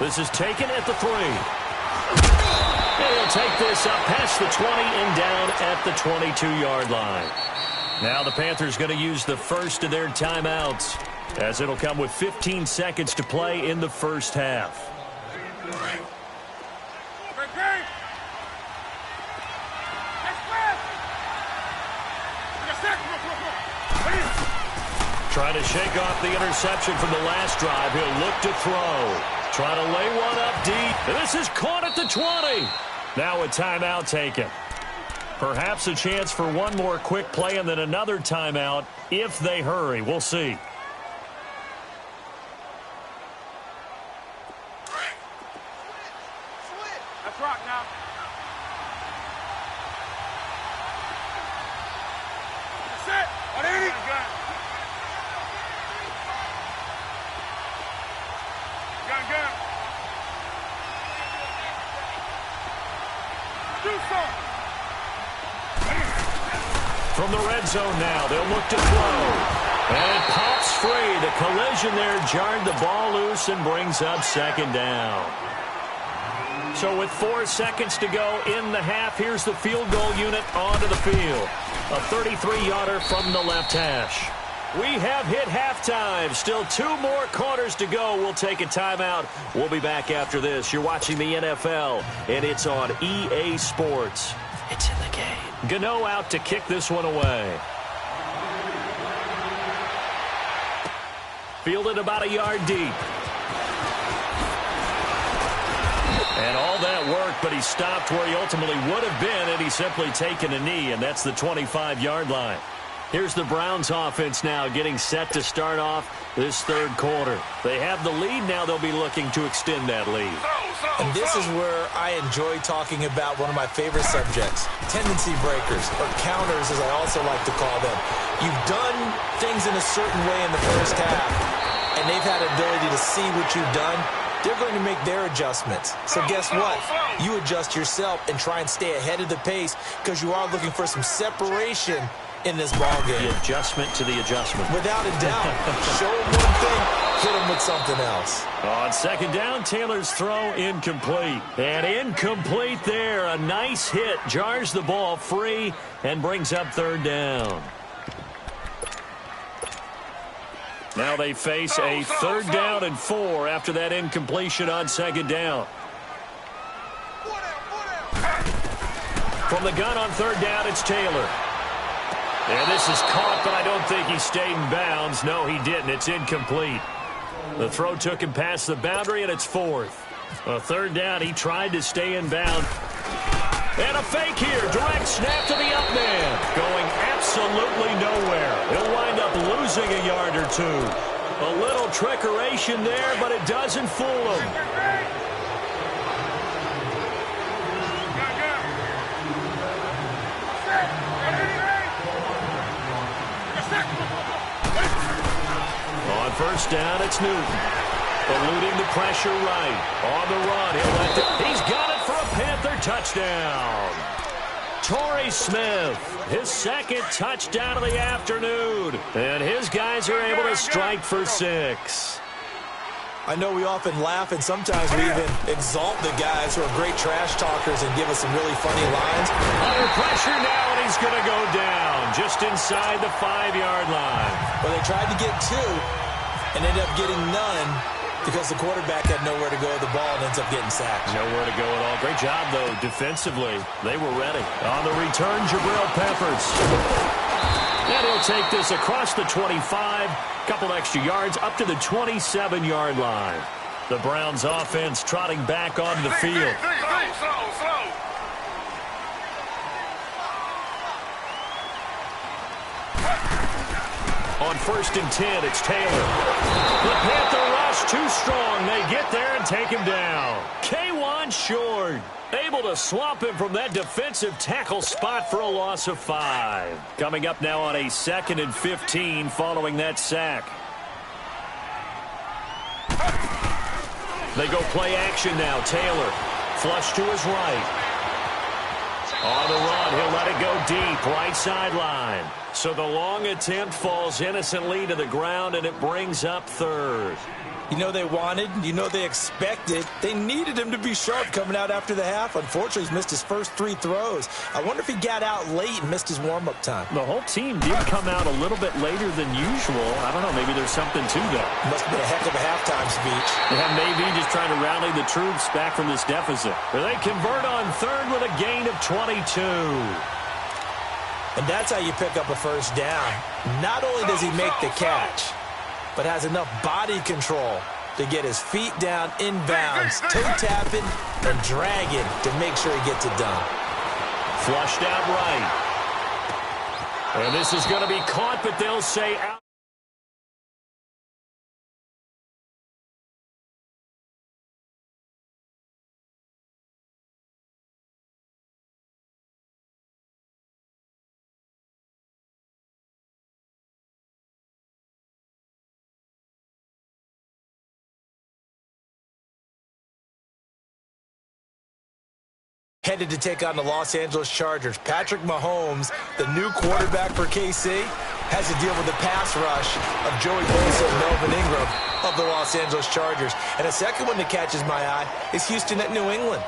This is taken at the 3. He'll take this up past the 20 and down at the 22-yard line. Now the Panthers going to use the first of their timeouts, as it'll come with 15 seconds to play in the first half. Trying to shake off the interception from the last drive. He'll look to throw. Trying to lay one up deep. And this is caught at the 20. Now a timeout taken. Perhaps a chance for one more quick play and then another timeout if they hurry. We'll see. Let's rock now. That's it. On 80. Gun. Do something. From the red zone now, they'll look to throw. And it pops free. The collision there jarred the ball loose and brings up second down. So with 4 seconds to go in the half, here's the field goal unit onto the field. A 33-yarder from the left hash. We have hit halftime. Still 2 more quarters to go. We'll take a timeout. We'll be back after this. You're watching the NFL, and it's on EA Sports. It's in the game. Gano out to kick this one away. Fielded about a yard deep. And all that work, but he stopped where he ultimately would have been, and he's simply taken a knee, and that's the 25-yard line. Here's the Browns offense now getting set to start off this third quarter. They have the lead. Now they'll be looking to extend that lead. And this is where I enjoy talking about one of my favorite subjects, tendency breakers, or counters as I also like to call them. You've done things in a certain way in the first half, and they've had an ability to see what you've done. They're going to make their adjustments. So guess what? You adjust yourself and try and stay ahead of the pace because you are looking for some separation in this ball game. The adjustment to the adjustment. Without a doubt. Show them one thing, hit them with something else. On second down, Taylor's throw incomplete. And incomplete there. A nice hit. Jars the ball free and brings up third down. Now they face a third down and 4 after that incompletion on second down. From the gun on third down, it's Taylor. And this is caught, but I don't think he stayed in bounds. No, he didn't. It's incomplete. The throw took him past the boundary, and it's 4th. A third down, he tried to stay in bounds. And a fake here. Direct snap to the up man. Going absolutely nowhere. He'll wind up losing a yard or 2. A little trickeration there, but it doesn't fool him. On first down, it's Newton. Eluding the pressure right. On the run, he's got it for a Panther touchdown. Torrey Smith, his second touchdown of the afternoon. And his guys are able to strike for 6. I know we often laugh, and sometimes we even exalt the guys who are great trash talkers and give us some really funny lines. Under pressure now, and he's going to go down just inside the 5-yard line. Well, they tried to get 2 and ended up getting none because the quarterback had nowhere to go with the ball and ends up getting sacked. Nowhere to go at all. Great job, though, defensively. They were ready. On the return, Jabril Peppers. And he'll take this across the 25, couple extra yards, up to the 27-yard line. The Browns offense trotting back onto the field. Slow. On first and 10, it's Taylor. The Panther rush too strong. They get there and take him down. K1 short. Able to swamp him from that defensive tackle spot for a loss of 5. Coming up now on a 2nd and 15 following that sack. They go play action now. Taylor flush to his right. On the run, he'll let it go deep, right sideline. So the long attempt falls innocently to the ground, and it brings up 3rd. You know they wanted, you know they expected. They needed him to be sharp coming out after the half. Unfortunately, he's missed his first 3 throws. I wonder if he got out late and missed his warm-up time. The whole team did come out a little bit later than usual. I don't know, maybe there's something to that. Must have been a heck of a halftime speech. Yeah, maybe just trying to rally the troops back from this deficit. They convert on 3rd with a gain of 22. And that's how you pick up a first down. Not only does he make the catch, but has enough body control to get his feet down inbounds, toe-tapping and dragging to make sure he gets it done. Flushed out right. And this is going to be caught, but they'll say out. Headed to take on the Los Angeles Chargers. Patrick Mahomes, the new quarterback for KC, has to deal with the pass rush of Joey Bosa and Melvin Ingram of the Los Angeles Chargers. And a second one that catches my eye is Houston at New England.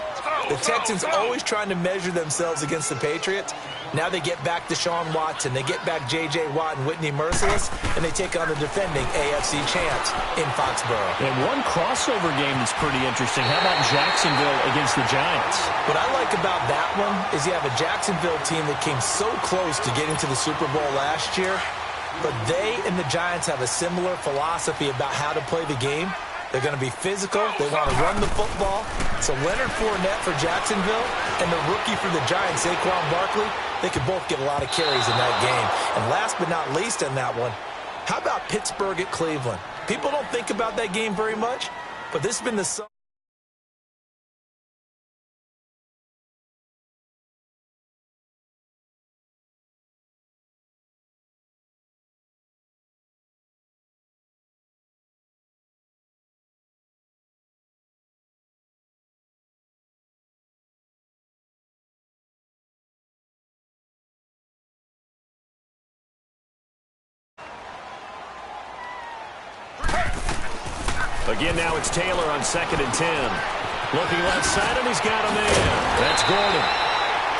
The Texans always trying to measure themselves against the Patriots. Now they get back Deshaun Watson. They get back J.J. Watt and Whitney Merciless, and they take on the defending AFC champs in Foxborough. And one crossover game that's pretty interesting. How about Jacksonville against the Giants? What I like about that one is you have a Jacksonville team that came so close to getting to the Super Bowl last year, but they and the Giants have a similar philosophy about how to play the game. They're going to be physical. They want to run the football. So Leonard Fournette for Jacksonville and the rookie for the Giants, Saquon Barkley, they could both get a lot of carries in that game. And last but not least in that one, how about Pittsburgh at Cleveland? People don't think about that game very much, but this has been the... Again, now it's Taylor on 2nd and 10. Looking left side, and he's got a man. That's Gordon.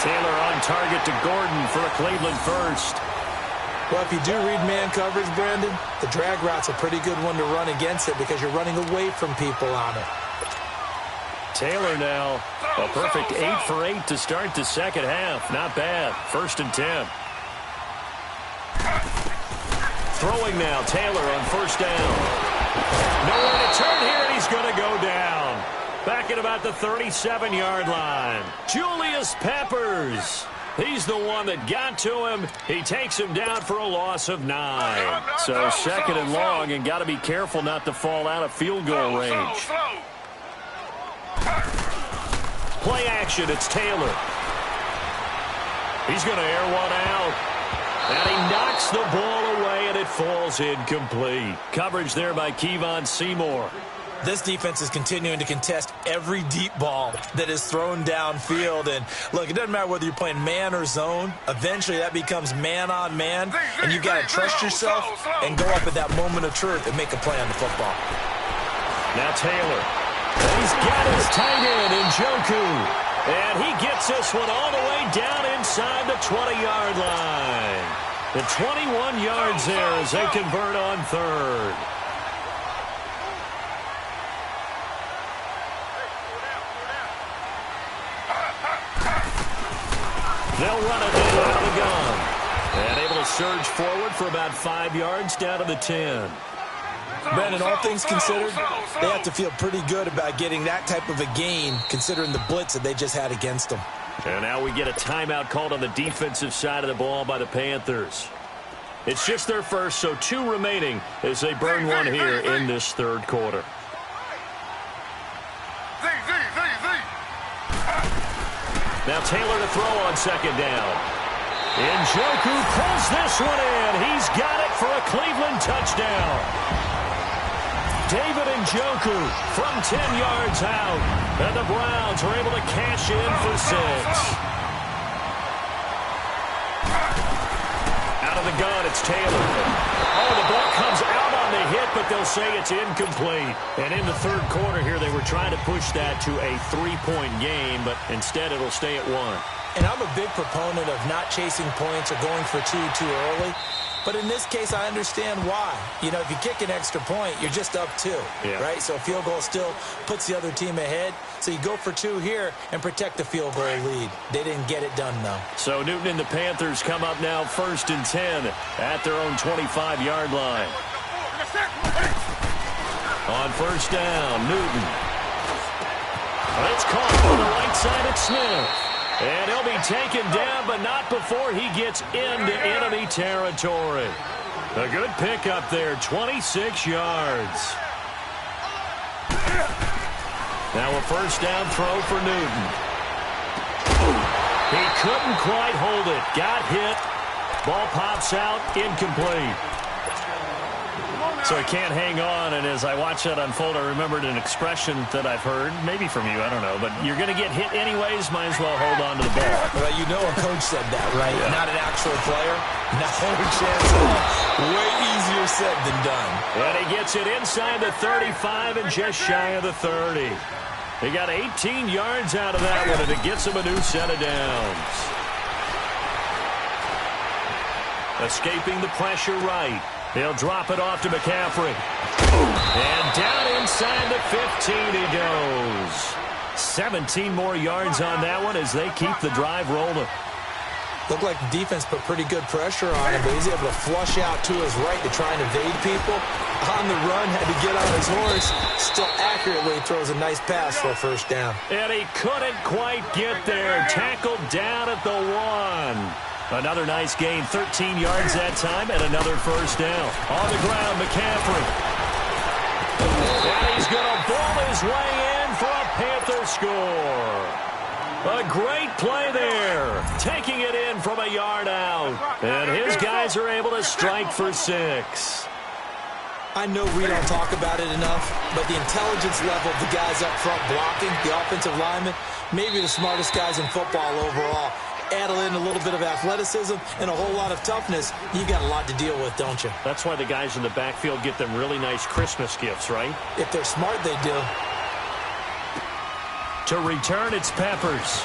Taylor on target to Gordon for a Cleveland first. Well, if you do read man coverage, Brandon, the drag route's a pretty good one to run against it because you're running away from people on it. Taylor now, a perfect 8 for 8 to start the second half. Not bad. 1st and 10. Throwing now, Taylor on 1st down. Nowhere to turn here, and he's going to go down. Back at about the 37-yard line. Julius Peppers. He's the one that got to him. He takes him down for a loss of 9. So 2nd and long, and got to be careful not to fall out of field goal range. Play action, it's Taylor. He's going to air one out. And he knocks the ball away, and it falls incomplete. Coverage there by Kevon Seymour. This defense is continuing to contest every deep ball that is thrown downfield. And, look, it doesn't matter whether you're playing man or zone. Eventually, that becomes man-on-man, and you've got to trust yourself and go up at that moment of truth and make a play on the football. Now Taylor. And he's got his tight end in Njoku. And he gets this one all the way down inside the 20-yard line. The 21 yards there as they convert on 3rd. They'll run it out of the gun. And able to surge forward for about 5 yards down to the 10. Brandon, all things considered, they have to feel pretty good about getting that type of a gain considering the blitz that they just had against them. And now we get a timeout called on the defensive side of the ball by the Panthers. It's just their first, so 2 remaining as they burn one here in this 3rd quarter. Now Taylor to throw on 2nd down. Njoku pulls this one in. He's got it for a Cleveland touchdown. David Njoku from 10 yards out. And the Browns are able to cash in for 6. Out of the gun, it's Taylor. Oh, the ball comes out on the hit, but they'll say it's incomplete. And in the 3rd quarter here, they were trying to push that to a 3-point game, but instead it'll stay at 1. And I'm a big proponent of not chasing points or going for 2 too early. But in this case, I understand why. You know, if you kick an extra point, you're just up 2, right? So a field goal still puts the other team ahead. So you go for 2 here and protect the field goal lead. They didn't get it done, though. So Newton and the Panthers come up now 1st and 10 at their own 25-yard line. On 1st down, Newton. It's caught on the right side at Smith. And he'll be taken down, but not before he gets into enemy territory. A good pickup there, 26 yards. Now a 1st down throw for Newton. He couldn't quite hold it. Got hit. Ball pops out, incomplete. So he can't hang on, and as I watch that unfold, I remembered an expression that I've heard, maybe from you, I don't know, but you're going to get hit anyways, might as well hold on to the ball. Well, you know a coach said that, right? Yeah. Not an actual player. Not a chance at all. Way easier said than done. And he gets it inside the 35 and just shy of the 30. He got 18 yards out of that one, and it gets him a new set of downs. Escaping the pressure right. He'll drop it off to McCaffrey. And down inside the 15 he goes. 17 more yards on that one as they keep the drive rolling. Looked like the defense put pretty good pressure on him, but he's able to flush out to his right to try and evade people. On the run, had to get on his horse. Still accurately throws a nice pass for a first down. And he couldn't quite get there. Tackled down at the 1. Another nice gain, 13 yards that time, and another first down. On the ground, McCaffrey. And he's going to ball his way in for a Panther score. A great play there, taking it in from a yard out. And his guys are able to strike for 6. I know we don't talk about it enough, but the intelligence level of the guys up front blocking, the offensive linemen, maybe the smartest guys in football overall. Add in a little bit of athleticism and a whole lot of toughness, you got a lot to deal with, don't you? That's why the guys in the backfield get them really nice Christmas gifts, right? If they're smart, they do. To return, it's Peppers.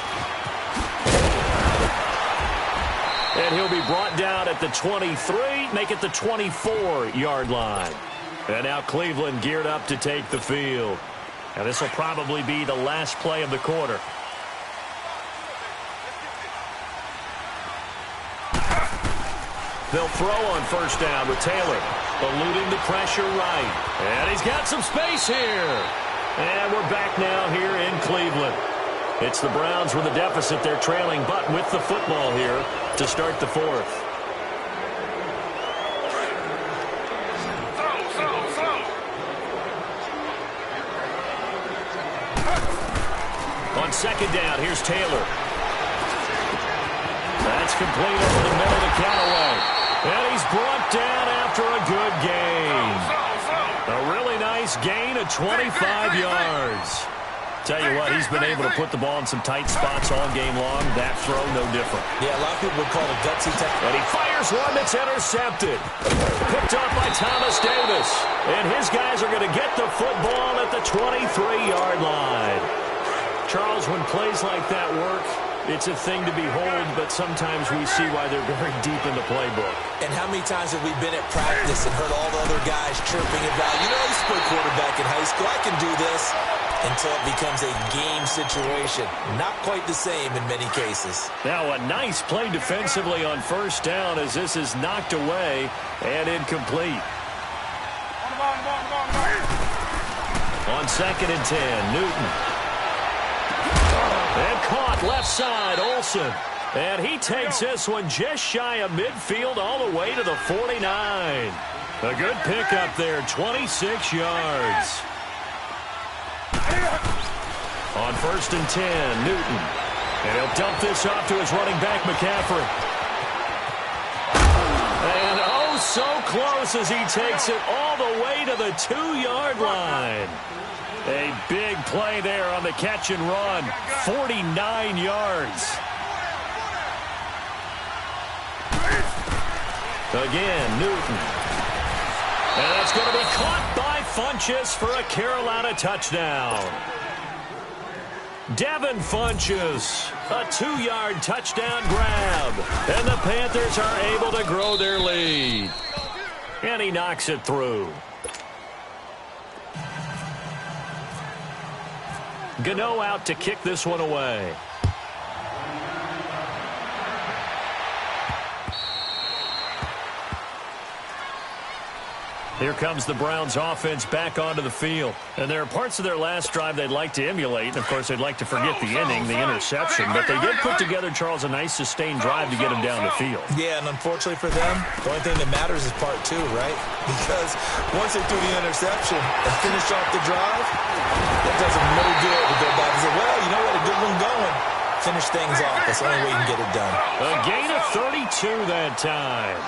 And he'll be brought down at the 23, make it the 24-yard line. And now Cleveland geared up to take the field. And this will probably be the last play of the quarter. They'll throw on first down with Taylor, eluding the pressure right. And he's got some space here. And we're back now here in Cleveland. It's the Browns with a deficit. They're trailing, but with the football here to start the 4th. On second down, here's Taylor. That's complete over the middle to Callaway. And he's brought down after a good gain. A really nice gain of 25 yards. Tell you what, he's been able to put the ball in some tight spots all game long. That throw, no different. Yeah, a lot of people would call it a gutsy tackle. And he fires one that's intercepted. Picked off by Thomas Davis. And his guys are going to get the football at the 23-yard line. Charles, when plays like that work, it's a thing to behold, but sometimes we see why they're very deep in the playbook. And how many times have we been at practice and heard all the other guys chirping about, you know, I used to play quarterback in high school, I can do this, until it becomes a game situation. Not quite the same in many cases. Now a nice play defensively on first down as this is knocked away and incomplete. On second and 10, Newton. And caught left side, Olsen. And he takes this one just shy of midfield all the way to the 49. A good pickup there, 26 yards. On first and 10, Newton. And he'll dump this off to his running back, McCaffrey. And oh, so close as he takes it all the way to the 2-yard line. A big play there on the catch and run. 49 yards. Again, Newton. And that's going to be caught by Funchess for a Carolina touchdown. Devin Funchess, a 2-yard touchdown grab. And the Panthers are able to grow their lead. And he knocks it through. Gano out to kick this one away. Here comes the Browns offense back onto the field. And there are parts of their last drive they'd like to emulate. And, of course, they'd like to forget the ending, the interception. But they did put together, Charles, a nice sustained drive to get them down the field. Yeah, and unfortunately for them, the only thing that matters is part 2, right? Because once they threw the interception and finished off the drive, that does them no good to go back and say, well, you know what, a good one going. Finish things off. That's the only way you can get it done. A gain of 32 that time.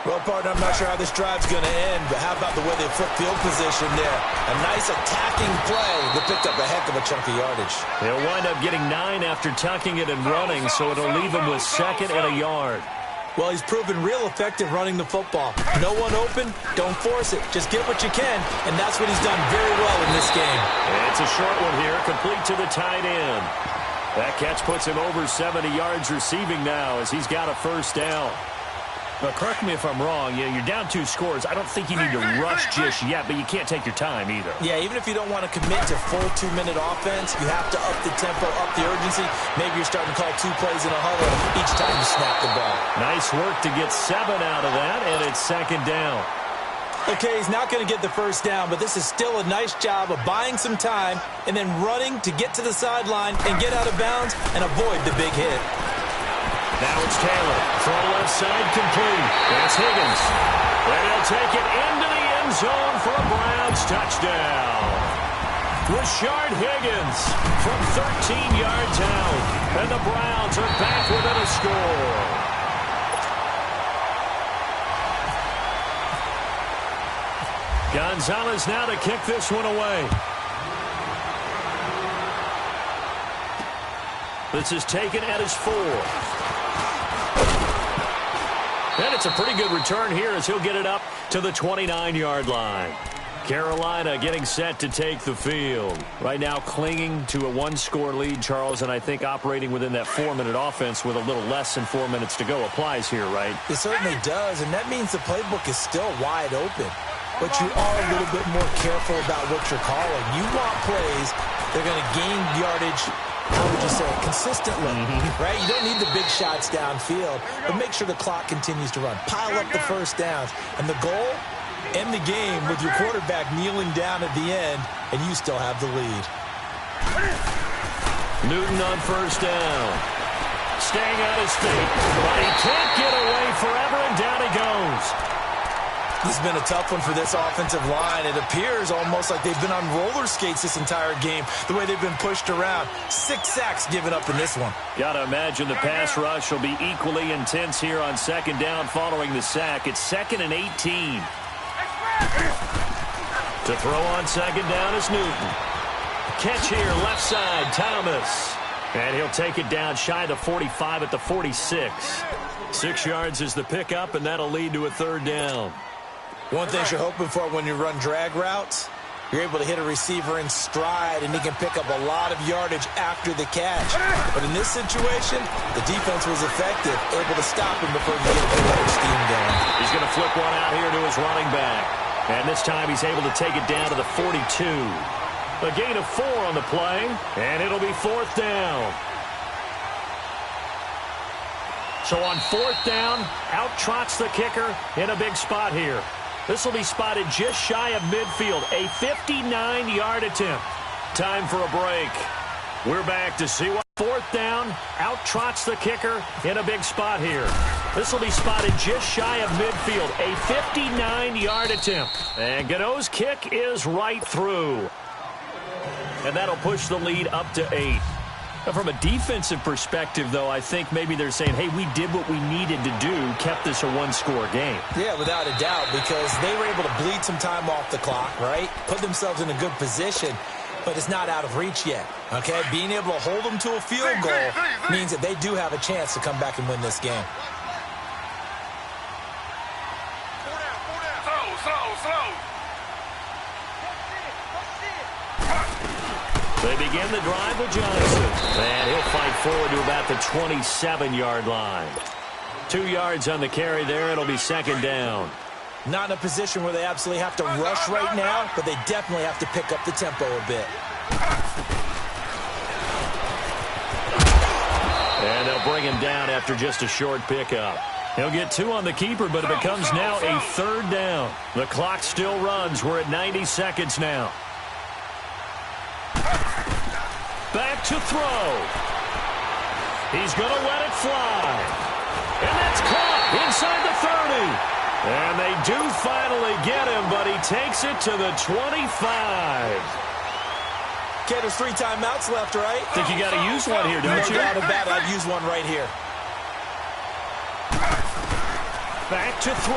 Well, partner, I'm not sure how this drive's going to end, but how about the way they flip field position there? A nice attacking play that picked up a heck of a chunk of yardage. They'll wind up getting 9 after tucking it and running, so it'll leave them with 2nd and a yard. Well, he's proven real effective running the football. No one open, don't force it. Just get what you can, and that's what he's done very well in this game. It's a short one here, complete to the tight end. That catch puts him over 70 yards receiving now as he's got a first down. Now, correct me if I'm wrong. You're down 2 scores. I don't think you need to rush just yet, but you can't take your time either. Yeah, even if you don't want to commit to full 2-minute offense, you have to up the tempo, up the urgency. Maybe you're starting to call 2 plays in a huddle each time you snap the ball. Nice work to get 7 out of that, and it's 2nd down. Okay, he's not going to get the first down, but this is still a nice job of buying some time and then running to get to the sideline and get out of bounds and avoid the big hit. Now it's Taylor. Throw left side complete. That's Higgins. And he'll take it into the end zone for a Browns touchdown. Rashard Higgins from 13 yards out. And the Browns are back within a score. Gonzalez now to kick this one away. This is taken at his 4. And it's a pretty good return here as he'll get it up to the 29-yard line. Carolina getting set to take the field. Right now clinging to a 1-score lead, Charles, and I think operating within that 4-minute offense with a little less than 4 minutes to go applies here, right? It certainly does, and that means the playbook is still wide open. But you are a little bit more careful about what you're calling. You want plays that are going to gain yardage, how would you say, consistently, right? You don't need the big shots downfield, but make sure the clock continues to run. Pile up the first downs. And the goal, end the game with your quarterback kneeling down at the end, and you still have the lead. Newton on first down. Staying on his feet, but he can't get away forever, and down he goes. This has been a tough one for this offensive line. It appears almost like they've been on roller skates this entire game, the way they've been pushed around. 6 sacks given up in this one. Got to imagine the pass rush will be equally intense here on 2nd down following the sack. It's 2nd and 18. To throw on 2nd down is Newton. Catch here, left side, Thomas. And he'll take it down shy of the 45 at the 46. 6 yards is the pickup, and that'll lead to a 3rd down. One thing you're hoping for when you run drag routes, you're able to hit a receiver in stride, and he can pick up a lot of yardage after the catch. But in this situation, the defense was effective, able to stop him before he get a good head steam going. He's going to flip one out here to his running back. And this time he's able to take it down to the 42. A gain of 4 on the play, and it'll be 4th down. So on 4th down, out trots the kicker in a big spot here. This will be spotted just shy of midfield, a 59-yard attempt. Time for a break. We're back to see what 4th down, out trots the kicker in a big spot here. This will be spotted just shy of midfield, a 59-yard attempt. And Gano's kick is right through. And that'll push the lead up to 8. Now, from a defensive perspective, though, I think maybe they're saying, hey, we did what we needed to do, kept this a 1-score game. Yeah, without a doubt, because they were able to bleed some time off the clock, right? Put themselves in a good position, but it's not out of reach yet, okay? Being able to hold them to a field goal means that they do have a chance to come back and win this game. They begin the drive with Johnson. And he'll fight forward to about the 27-yard line. 2 yards on the carry there. It'll be 2nd down. Not in a position where they absolutely have to rush right now, but they definitely have to pick up the tempo a bit. And they'll bring him down after just a short pickup. He'll get 2 on the keeper, but it becomes now a 3rd down. The clock still runs. We're at 90 seconds now. Back to throw. He's going to let it fly. And that's caught inside the 30. And they do finally get him, but he takes it to the 25. Okay, there's 3 timeouts left, right? Think you got to use one here, don't you? No doubt about it. I'd use one right here. Back to throw.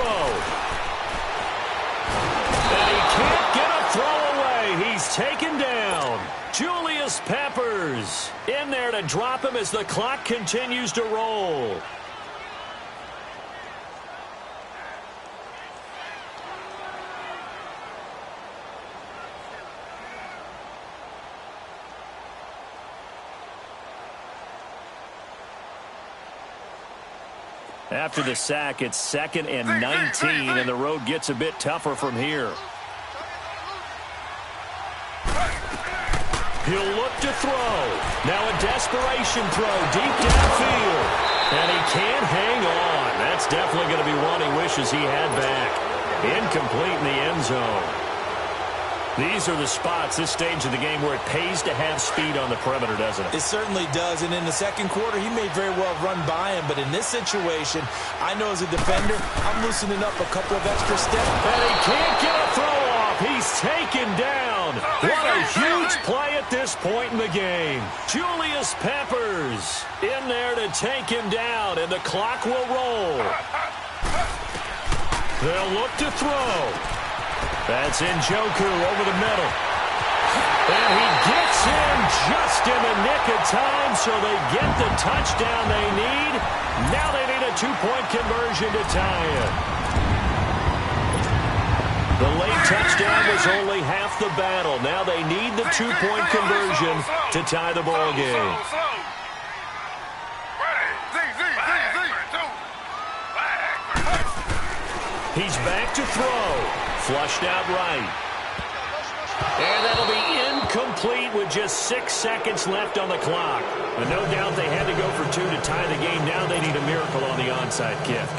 And he can't get a throw away. He's taken down. Julius Peppers in there to drop him as the clock continues to roll. After the sack, it's 2nd and 19, and the road gets a bit tougher from here. He'll look to throw. Now a desperation throw deep downfield. And he can't hang on. That's definitely going to be one he wishes he had back. Incomplete in the end zone. These are the spots, this stage of the game, where it pays to have speed on the perimeter, doesn't it? It certainly does, and in the second quarter, he may very well run by him, but in this situation, I know as a defender, I'm loosening up a couple of extra steps. And he can't get a throw off. He's taken down. What a huge play at this point in the game. Julius Peppers in there to take him down, and the clock will roll. They'll look to throw. That's Njoku over the middle. And he gets in just in the nick of time, so they get the touchdown they need. Now they need a 2-point conversion to tie it. The late touchdown was only half the battle. Now they need the 2-point conversion to tie the ball game. He's back to throw. Flushed out right. And that'll be incomplete with just 6 seconds left on the clock. But no doubt they had to go for 2 to tie the game. Now they need a miracle on the onside kick.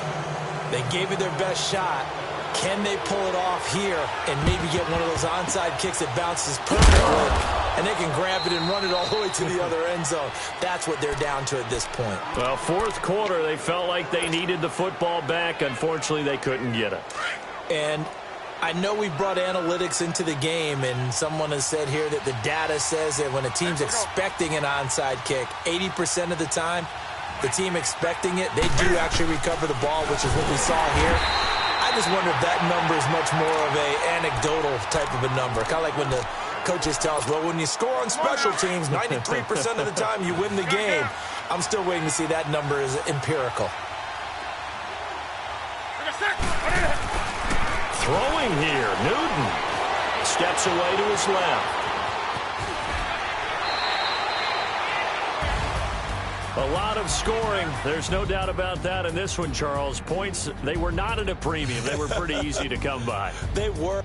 They gave it their best shot. Can they pull it off here and maybe get one of those onside kicks that bounces perfectly, and they can grab it and run it all the way to the other end zone? That's what they're down to at this point. Well, fourth quarter, they felt like they needed the football back. Unfortunately, they couldn't get it. And I know we brought analytics into the game, and someone has said here that the data says that when a team's expecting an onside kick, 80% of the time, the team expecting it, they do actually recover the ball, which is what we saw here. I just wonder if that number is much more of a anecdotal type of a number. Kind of like when the coaches tell us, well, when you score on special teams, 93% of the time you win the game. I'm still waiting to see that number is empirical. Throwing here, Newton steps away to his left. A lot of scoring. There's no doubt about that in this one, Charles. Points, they were not at a premium. They were pretty easy to come by. They were.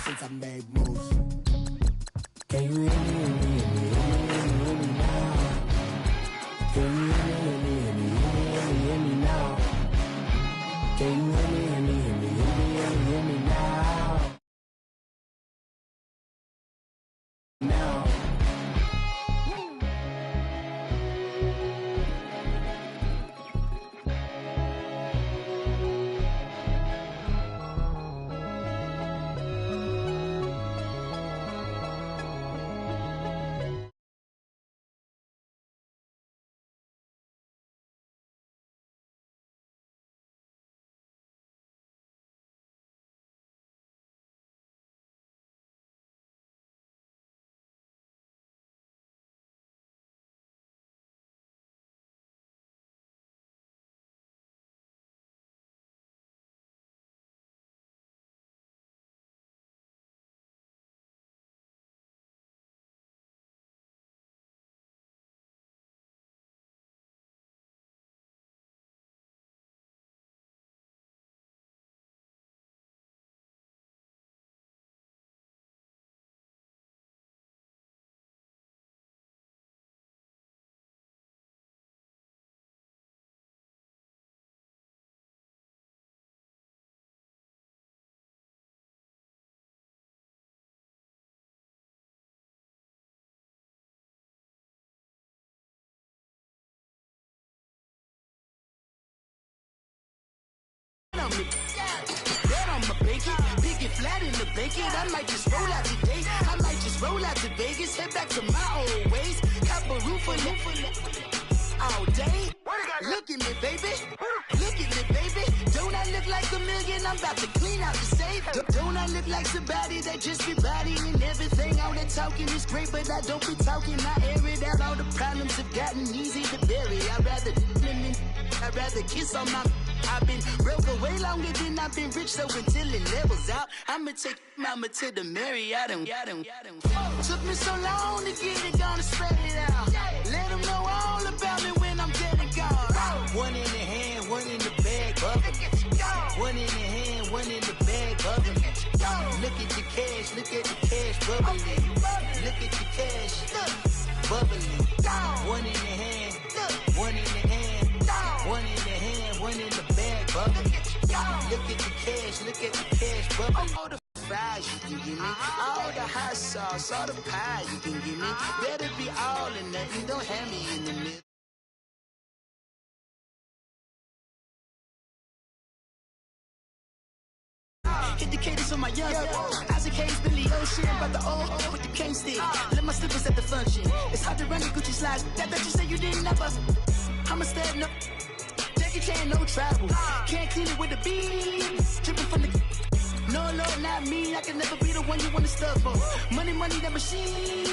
since I made moves. Can you hear me, hear me, hear me, hear me now? Can you hear me, hear me, hear me, hear me, hear me now? Can you hear me, hear me, hear me, hear me, hear me now? Now. Bet on my bacon, big it flat in the bacon. I might just roll out today. I might just roll out to Vegas, head back to my old ways. Cop a roof all day. Look at me, baby. Look at me, baby. Don't I look like a million? I'm about to clean out the safe. Don't I look like somebody that just be bodying everything? All that talking is great, but I don't be talking. I air it out. All the problems have gotten easy to bury. I'd rather kiss on my. I've been broke for way longer than I've been rich, so until it levels out, I'ma take mama to the Marriott and took me so long to get it, gonna spread it out. Let them know all about me when I'm dead and gone. One in the hand, one in the bag, bubbling. One in the hand, one in the bag, bubbling. Look at the cash, look at the cash, bubbling. Look at the cash, bubbling. One in the hand, one in the hand, one in the hand, one in the bag, bubbling. Look at the cash, look at the cash, bubbling. All the fries you can give me, all the hot sauce, all the pie you can give me. Better be all or nothing, don't have me in the middle. Hit the cadence on my young Isaac Hayes, Billy Ocean, about the old with the cane stick. Let my slippers at the function. It's hard to run the Gucci slides. That you say you didn't never. I'm a step no. Jackie Chan, no travel. Can't clean it with the beat. Dripping from the. No, Lord, not me. I can never be the one you want to stuff for. Money, that machine.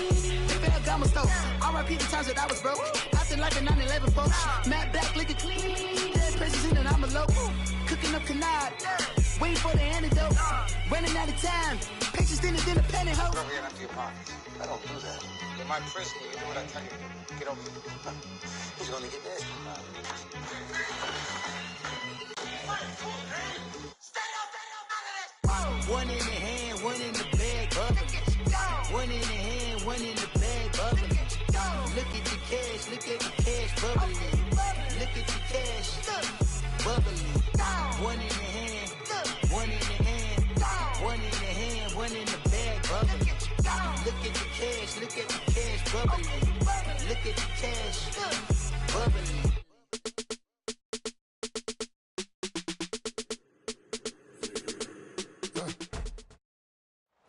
They fell down my stove. R.I.P. the times that I was broke. Acting like a 9/11 folks. Matt back, liquor clean. Dead presents in and I'm a local. Cooking up canard. Waiting for the antidote. Running out of time. Pictures thinner than a pantyhose. Over here and empty your pockets. I don't do that. In my prison, you do what I tell you. Get over here. He's gonna get this. One in the hand, one in the bag, bubbling. One in the hand, one in the bag, bubbling. Look at the cash, look at the cash, bubbling. Look at the cash, bubbling. One in the hand, one in the hand, one in the hand, one in the bag, bubbling. Look at the cash, look at the cash, bubbling. Look at the cash, bubbling.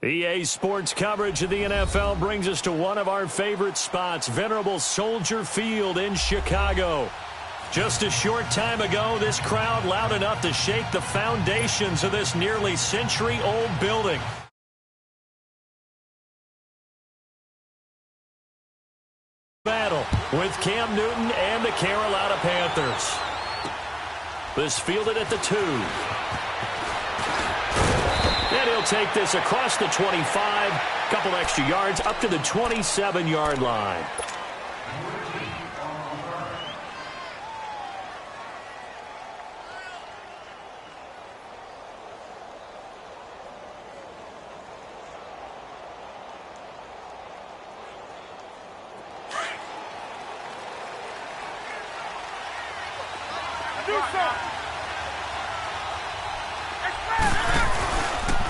EA Sports coverage of the NFL brings us to one of our favorite spots, venerable Soldier Field in Chicago. Just a short time ago, this crowd loud enough to shake the foundations of this nearly century-old building. Battle with Cam Newton and the Carolina Panthers. This fielded at the 2. And he'll take this across the 25, couple extra yards up to the 27-yard line.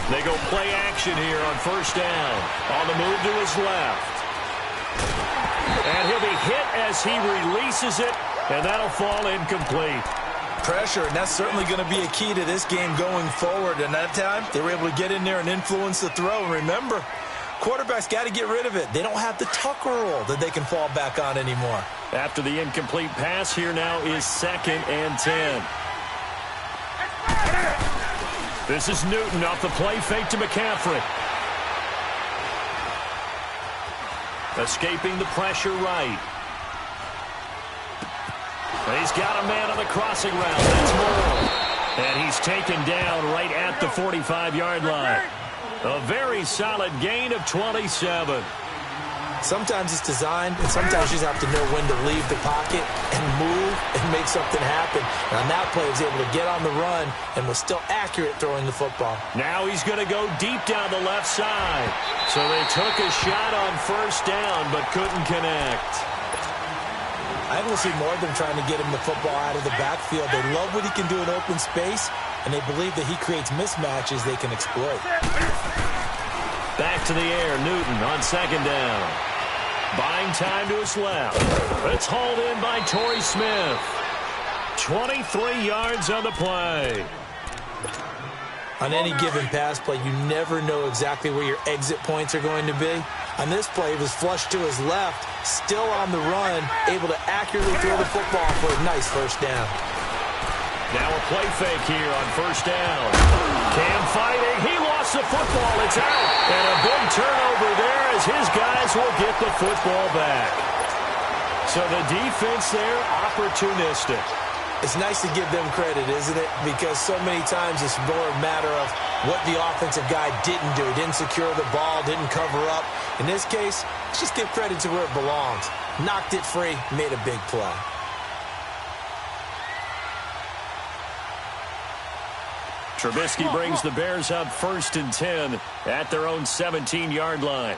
They go play action here on first down. On the move to his left. And he'll be hit as he releases it, and that'll fall incomplete. Pressure, and that's certainly going to be a key to this game going forward. And that time, they were able to get in there and influence the throw. And remember, quarterbacks got to get rid of it. They don't have the Tucker rule that they can fall back on anymore. After the incomplete pass, here now is 2nd and 10. This is Newton off the play fake to McCaffrey. Escaping the pressure right. He's got a man on the crossing route. That's Moore. And he's taken down right at the 45-yard line. A very solid gain of 27. Sometimes it's designed, and sometimes you just have to know when to leave the pocket and move and make something happen. And on that play, he was able to get on the run and was still accurate throwing the football. Now he's going to go deep down the left side. So they took a shot on first down, but couldn't connect. I think we'll see more of them trying to get him the football out of the backfield. They love what he can do in open space, and they believe that he creates mismatches they can exploit. Back to the air, Newton on 2nd down. Buying time to his left. It's hauled in by Torrey Smith. 23 yards on the play. On any given pass play, you never know exactly where your exit points are going to be. On this play, it was flushed to his left, still on the run, able to accurately throw the football for a nice first down. Now a play fake here on first down. Cam fighting. He lost the football. It's out. And a big turnover there as his guys will get the football back. So the defense there, opportunistic. It's nice to give them credit, isn't it? Because so many times it's more a matter of what the offensive guy didn't do. Didn't secure the ball, didn't cover up. In this case, let's just give credit to where it belongs. Knocked it free, made a big play. Trubisky brings the Bears up 1st and 10 at their own 17-yard line.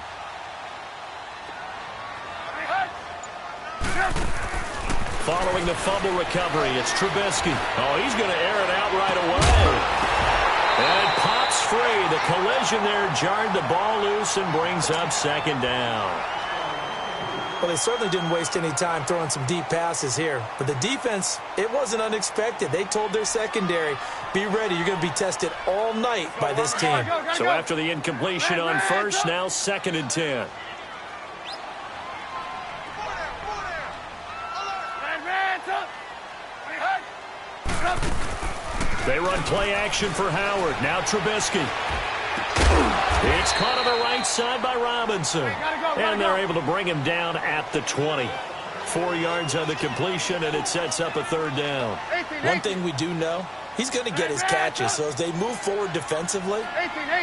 Following the fumble recovery, it's Trubisky. Oh, he's going to air it out right away. And pops free. The collision there jarred the ball loose and brings up 2nd down. Well, they certainly didn't waste any time throwing some deep passes here. But the defense, it wasn't unexpected. They told their secondary, be ready. You're going to be tested all night by this team. So after the incompletion on first, now 2nd and 10. They run play action for Howard. Now Trubisky. It's caught on the right side by Robinson. And they're able to bring him down at the 20. 4 yards on the completion, and it sets up a 3rd down. One thing we do know, he's going to get his catches. So as they move forward defensively,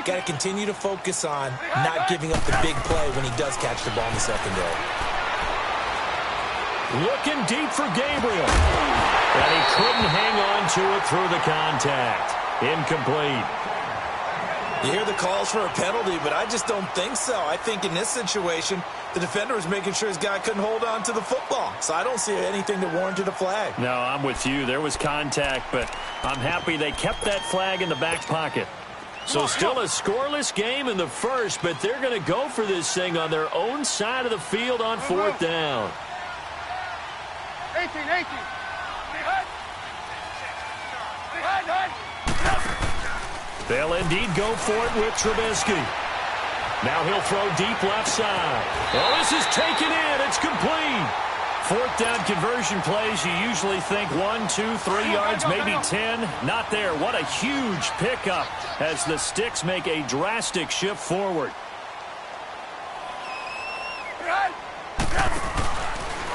got to continue to focus on not giving up the big play when he does catch the ball in the secondary. Looking deep for Gabriel. And he couldn't hang on to it through the contact. Incomplete. You hear the calls for a penalty, but I just don't think so. I think in this situation, the defender was making sure his guy couldn't hold on to the football. So I don't see anything that warranted a flag. No, I'm with you. There was contact, but I'm happy they kept that flag in the back pocket. So still a scoreless game in the first, but they're going to go for this thing on their own side of the field on 4th down. 18. They'll indeed go for it with Trubisky. Now he'll throw deep left side. Oh, this is taken in. It's complete. 4th down conversion plays, you usually think 1, 2, 3 yards, maybe 10. Not there. What a huge pickup as the Sticks make a drastic shift forward.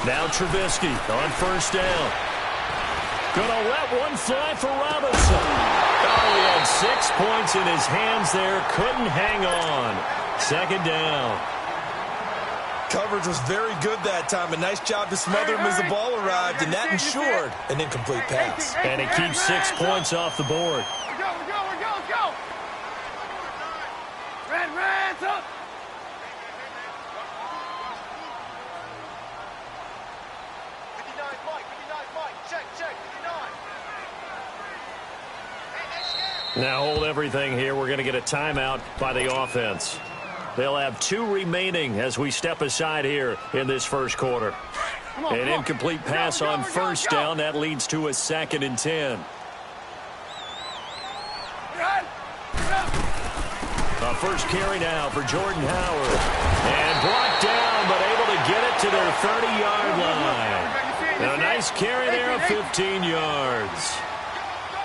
Now Trubisky on first down. Gonna let one fly for Robinson. Oh, he had 6 points in his hands there. Couldn't hang on. 2nd down. Coverage was very good that time. A nice job to smother him as the ball arrived, and that ensured an incomplete pass. And it keeps 6 points off the board. Let's go. Red, up. Now hold everything here. We're going to get a timeout by the offense. They'll have 2 remaining as we step aside here in this first quarter. An incomplete pass on first down. That leads to a 2nd and 10. The first carry now for Jordan Howard. And brought down, but able to get it to their 30-yard line. And a nice carry there of 15 yards.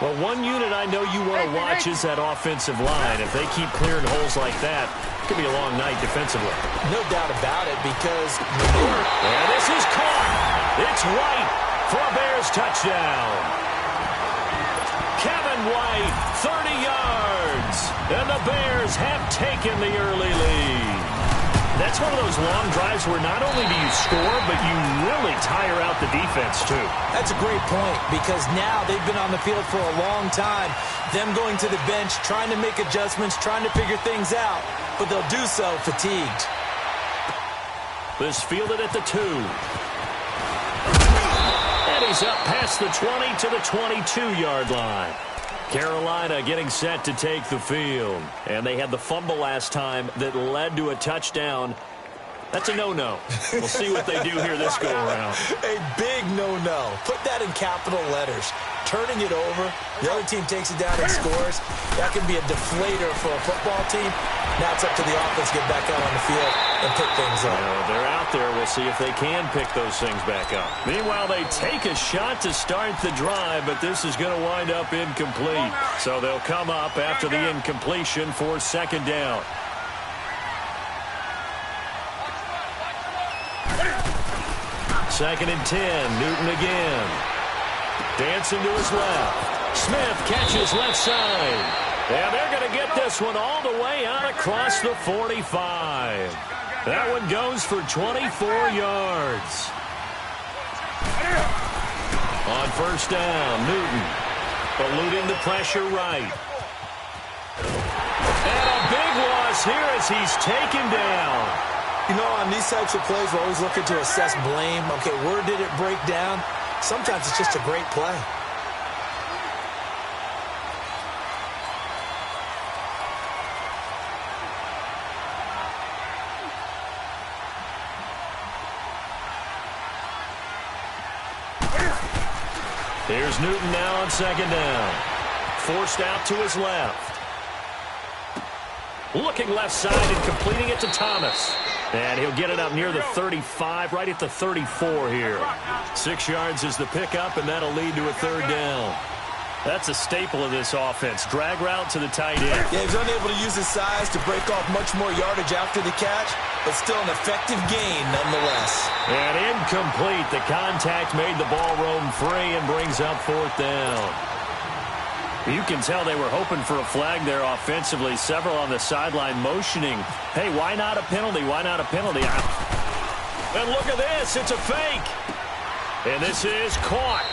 Well, one unit I know you want to watch is that offensive line. If they keep clearing holes like that, it could be a long night defensively. No doubt about it, because... And this is caught. It's White for a Bears touchdown. Kevin White, 30 yards. And the Bears have taken the early lead. That's one of those long drives where not only do you score, but you really tire out the defense, too. That's a great point, because now they've been on the field for a long time. Them going to the bench, trying to make adjustments, trying to figure things out, but they'll do so fatigued. This fielded at the 2. And he's up past the 20 to the 22-yard line. Carolina getting set to take the field. And they had the fumble last time that led to a touchdown. That's a no-no. We'll see what they do here this go-around. A big no-no. Put that in capital letters. Turning it over, the other team takes it down and scores. That can be a deflator for a football team. Now it's up to the offense to get back out on the field and pick things up. They're out there. We'll see if they can pick those things back up. Meanwhile, they take a shot to start the drive, but this is going to wind up incomplete. So they'll come up after the incompletion for 2nd down. Second and 10. Newton again. Dancing to his left. Smith catches left side. And they're going to get this one all the way out across the 45. That one goes for 24 yards. On first down, Newton eluding the pressure right. And a big loss here as he's taken down. You know, on these types of plays, we're always looking to assess blame. Okay, where did it break down? Sometimes it's just a great play. Here's Newton now on 2nd down. Forced out to his left. Looking left side and completing it to Thomas. And he'll get it up near the 35, right at the 34 here. 6 yards is the pickup, and that'll lead to a 3rd down. That's a staple of this offense. Drag route to the tight end. Yeah, he's unable to use his size to break off much more yardage after the catch, but still an effective gain nonetheless. And incomplete. The contact made the ball roam free and brings up 4th down. You can tell they were hoping for a flag there offensively. Several on the sideline motioning. Hey, why not a penalty? Why not a penalty? And look at this. It's a fake. And this is caught.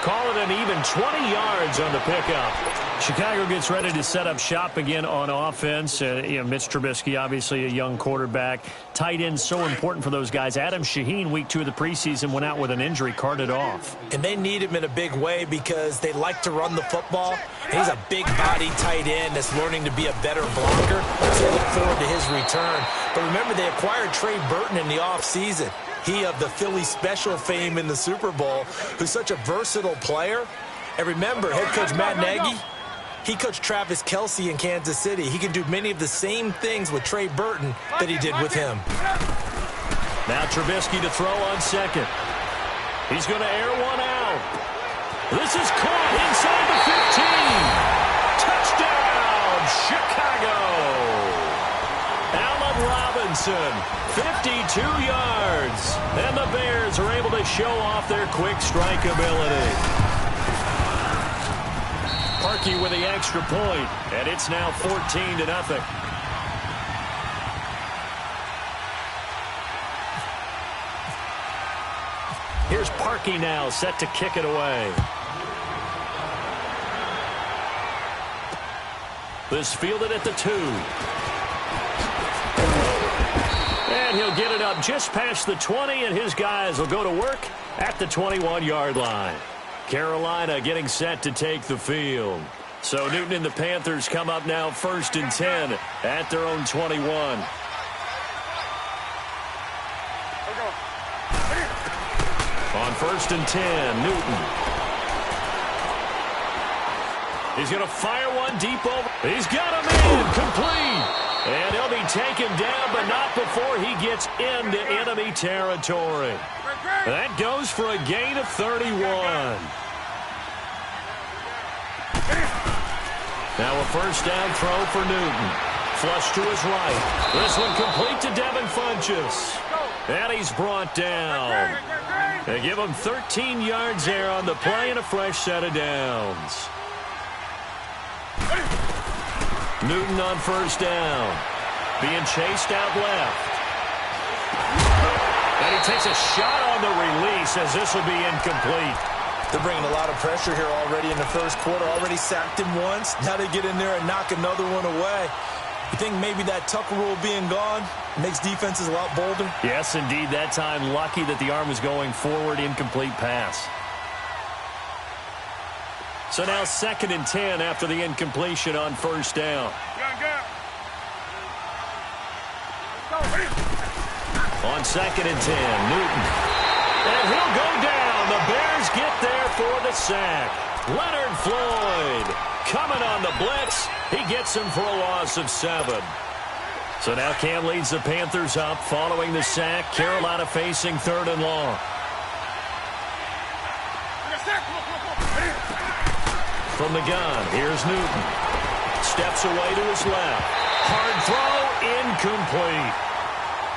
Call it an even 20 yards on the pickup. Chicago gets ready to set up shop again on offense. Mitch Trubisky, obviously a young quarterback. Tight end so important for those guys. Adam Shaheen, week 2 of the preseason, went out with an injury, carted off. And they need him in a big way because they like to run the football. And he's a big-body tight end that's learning to be a better blocker. So they look forward to his return. But remember, they acquired Trey Burton in the offseason. He of the Philly special fame in the Super Bowl, who's such a versatile player. And remember, head coach Matt Nagy, he coached Travis Kelce in Kansas City. He can do many of the same things with Trey Burton that he did with him. Now Trubisky to throw on 2nd. He's going to air one out. This is caught inside the 15. Touchdown, Chicago. Allen Robinson, 52 yards. And the Bears are able to show off their quick strike ability. Parkey with the extra point, and it's now 14-0. Here's Parkey now, set to kick it away. This fielded at the 2. And he'll get it up just past the 20, and his guys will go to work at the 21-yard line. Carolina getting set to take the field. So Newton and the Panthers come up now 1st and 10 at their own 21. On 1st and 10, Newton. He's going to fire one deep over. He's got him in, complete. And he'll be taken down, but not before he gets into enemy territory. That goes for a gain of 31. Now a first down throw for Newton. Flush to his right. This one complete to Devin Funchess. And he's brought down. They give him 13 yards there on the play and a fresh set of downs. Newton on first down. Being chased out left. And he takes a shot on the release as this will be incomplete. They're bringing a lot of pressure here already in the first quarter. Already sacked him once. Now they get in there and knock another one away. You think maybe that Tucker rule being gone makes defenses a lot bolder? Yes, indeed. That time, lucky that the arm was going forward. Incomplete pass. So now 2nd and 10 after the incompletion on first down. On 2nd and 10, Newton. And he'll go down. The Bears get there for the sack. Leonard Floyd coming on the blitz. He gets him for a loss of 7. So now Cam leads the Panthers up following the sack. Carolina facing 3rd and long. From the gun, here's Newton. Steps away to his left. Hard throw, incomplete.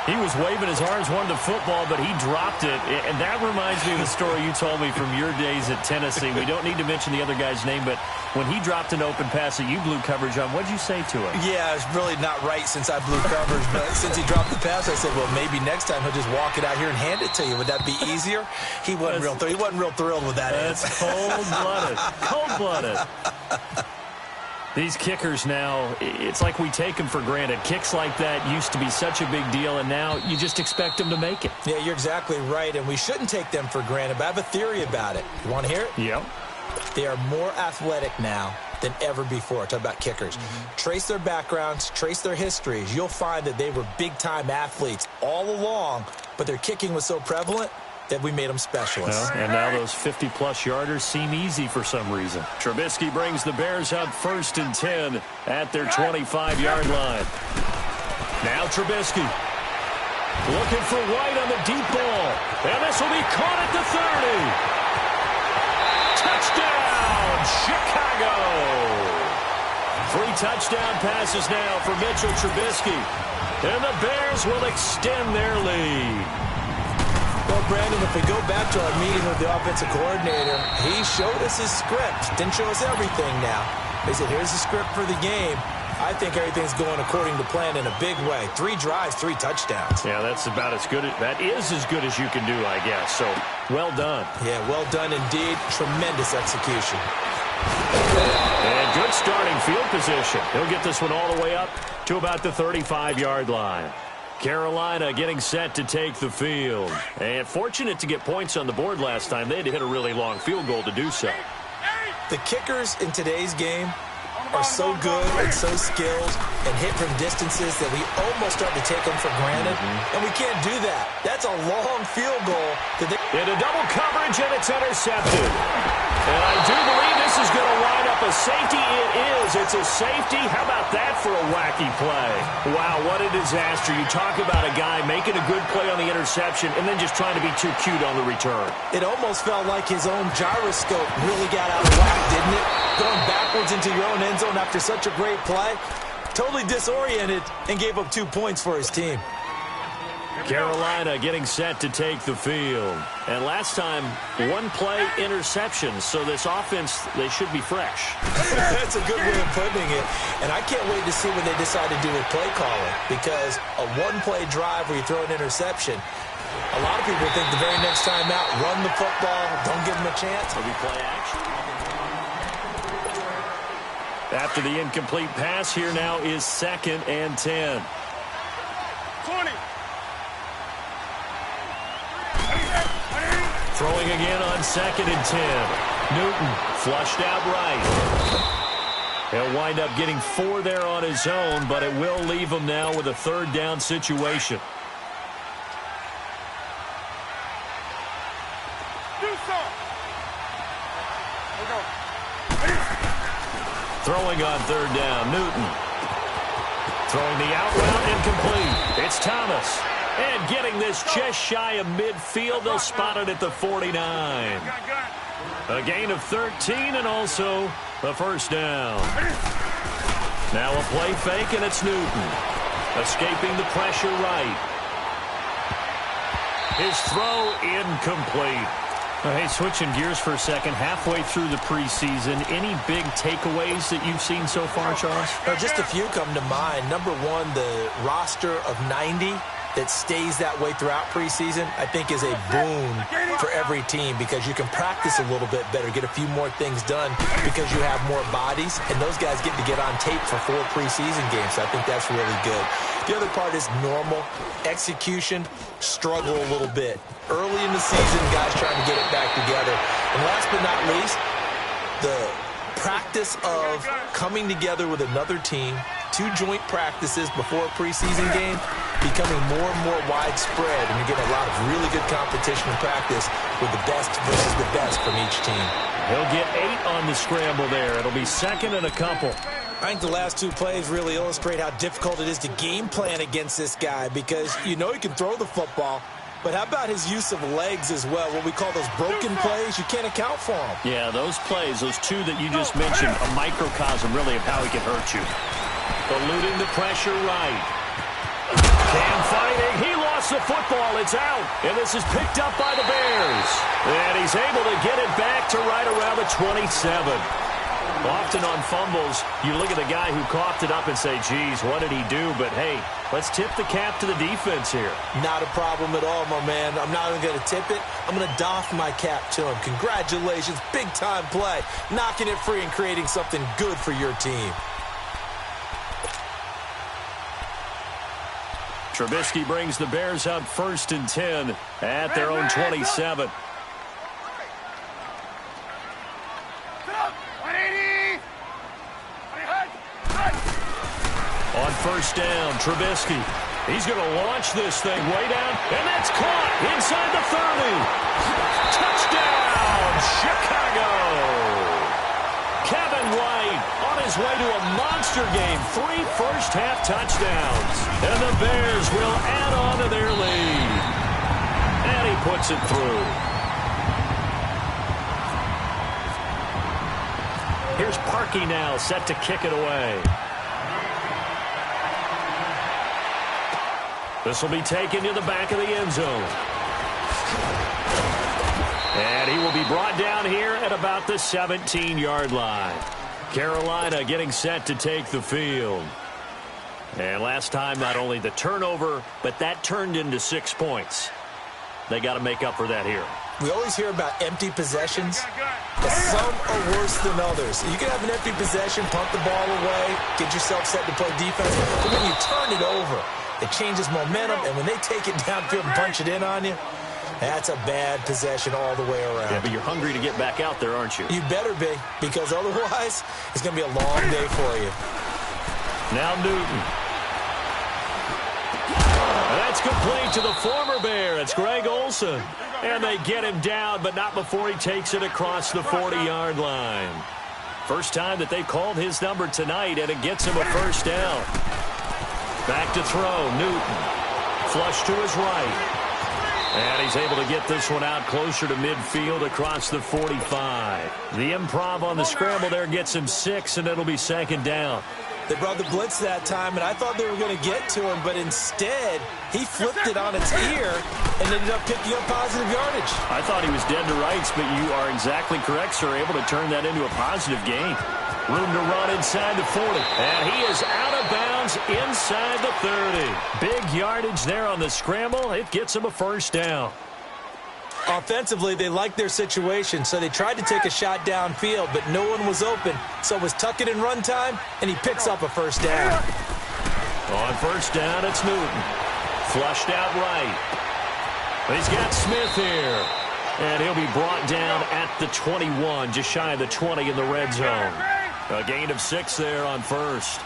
He was waving his arms, wanted the football, but he dropped it. And that reminds me of the story you told me from your days at Tennessee. We don't need to mention the other guy's name, but when he dropped an open pass that you blew coverage on, what did you say to him? Yeah, it's really not right since I blew coverage, but since he dropped the pass, I said, well, maybe next time he'll just walk it out here and hand it to you. Would that be easier? He wasn't real thrilled with that. That's cold-blooded. Cold-blooded. These kickers now, it's like we take them for granted. Kicks like that used to be such a big deal, and now you just expect them to make it. Yeah, you're exactly right, and we shouldn't take them for granted, but I have a theory about it. You want to hear it? Yep. They are more athletic now than ever before. Talk about kickers. Trace their backgrounds, trace their histories. You'll find that they were big-time athletes all along, but their kicking was so prevalent that we made them specialists. Well, and now those 50-plus yarders seem easy for some reason. Trubisky brings the Bears up 1st and 10 at their 25-yard line. Now Trubisky looking for White on the deep ball. And this will be caught at the 30. Touchdown, Chicago! 3 touchdown passes now for Mitchell Trubisky. And the Bears will extend their lead. Well, Brandon, if we go back to our meeting with the offensive coordinator, he showed us his script. Didn't show us everything now. He said, here's the script for the game. I think everything's going according to plan in a big way. 3 drives, 3 touchdowns. Yeah, that's about as good. That is as good as you can do, I guess. So, well done. Yeah, well done indeed. Tremendous execution. And good starting field position. He'll get this one all the way up to about the 35-yard line. Carolina getting set to take the field. And fortunate to get points on the board last time. They had to hit a really long field goal to do so. The kickers in today's game are so good and so skilled and hit from distances that we almost start to take them for granted. And we can't do that. That's a long field goal. Into double coverage, and it's intercepted. And I do believe this is going to wind up a safety. It is. It's a safety. How about that for a wacky play? Wow, what a disaster. You talk about a guy making a good play on the interception and then just trying to be too cute on the return. It almost felt like his own gyroscope really got out of whack, didn't it? Going backwards into your own end zone after such a great play. Totally disoriented and gave up 2 points for his team. Carolina getting set to take the field. And last time, 1 play interception. So this offense, they should be fresh. That's a good way of putting it. And I can't wait to see what they decide to do with play calling. Because a 1-play drive where you throw an interception, a lot of people think the very next time out, run the football, don't give them a chance. It'll be play action. After the incomplete pass, here now is 2nd and 10. 20. Throwing again on 2nd and 10. Newton flushed out right. He'll wind up getting 4 there on his own, but it will leave him now with a 3rd down situation. Throwing on 3rd down, Newton. Throwing the out route, incomplete. It's Thomas. And getting this just shy of midfield, they'll spot it at the 49. A gain of 13 and also a 1st down. Now a play fake, and it's Newton. Escaping the pressure right. His throw incomplete. Hey, switching gears for a second, halfway through the preseason, any big takeaways that you've seen so far, Charles? Just a few come to mind. Number one, the roster of 90 that stays that way throughout preseason, I think is a boon for every team because you can practice a little bit better, get a few more things done because you have more bodies, and those guys get to get on tape for 4 preseason games. So I think that's really good. The other part is normal execution, struggle a little bit. Early in the season, guys trying to get it back together. And last but not least, the practice of coming together with another team, 2 joint practices before a preseason game, becoming more and more widespread, and you're getting a lot of really good competition in practice with the best versus the best from each team. He'll get 8 on the scramble there. It'll be 2nd and a couple. I think the last 2 plays really illustrate how difficult it is to game plan against this guy because you know he can throw the football, but how about his use of legs as well? What we call those broken plays, you can't account for them. Yeah, those plays, those 2 that you just mentioned, a microcosm really of how he can hurt you. Eluding the pressure right. Cam fighting. He lost the football. It's out. And this is picked up by the Bears. And he's able to get it back to right around the 27. Often on fumbles, you look at the guy who coughed it up and say, geez, what did he do? But, hey, let's tip the cap to the defense here. Not a problem at all, my man. I'm not even going to tip it. I'm going to doff my cap to him. Congratulations. Big-time play. Knocking it free and creating something good for your team. Trubisky brings the Bears up 1st and 10 at their own 27. On 1st down, Trubisky. He's going to launch this thing way down, and that's caught inside the 30. Touchdown, Chicago! Kevin White on his way to a monster game. 3 first-half touchdowns. And the Bears will add on to their lead. And he puts it through. Here's Parkey now, set to kick it away. This will be taken to the back of the end zone. And he will be brought down here at about the 17-yard line. Carolina getting set to take the field. And last time, not only the turnover, but that turned into 6 points. They got to make up for that here. We always hear about empty possessions, but some are worse than others. You can have an empty possession, punt the ball away, get yourself set to play defense, but when you turn it over, it changes momentum, and when they take it downfield and punch it in on you, that's a bad possession all the way around. Yeah, but you're hungry to get back out there, aren't you? You better be, because otherwise it's going to be a long day for you. Now Newton. And that's complete to the former Bear. It's Greg Olsen. And they get him down, but not before he takes it across the 40-yard line. First time that they've called his number tonight, and it gets him a 1st down. Back to throw, Newton. Flush to his right. And he's able to get this one out closer to midfield across the 45. The improv on the scramble there gets him 6, and it'll be 2nd down. They brought the blitz that time, and I thought they were going to get to him, but instead, he flipped it on its ear and ended up picking up positive yardage. I thought he was dead to rights, but you are exactly correct, sir. Able to turn that into a positive gain. Room to run inside the 40. And he is out of bounds inside the 30. Big yardage there on the scramble. It gets him a 1st down. Offensively, they liked their situation, so they tried to take a shot downfield, but no one was open. So it was tuck it in run time, and he picks up a 1st down. On 1st down, it's Newton. Flushed out right. He's got Smith here. And he'll be brought down at the 21, just shy of the 20 in the red zone. A gain of 6 there on first.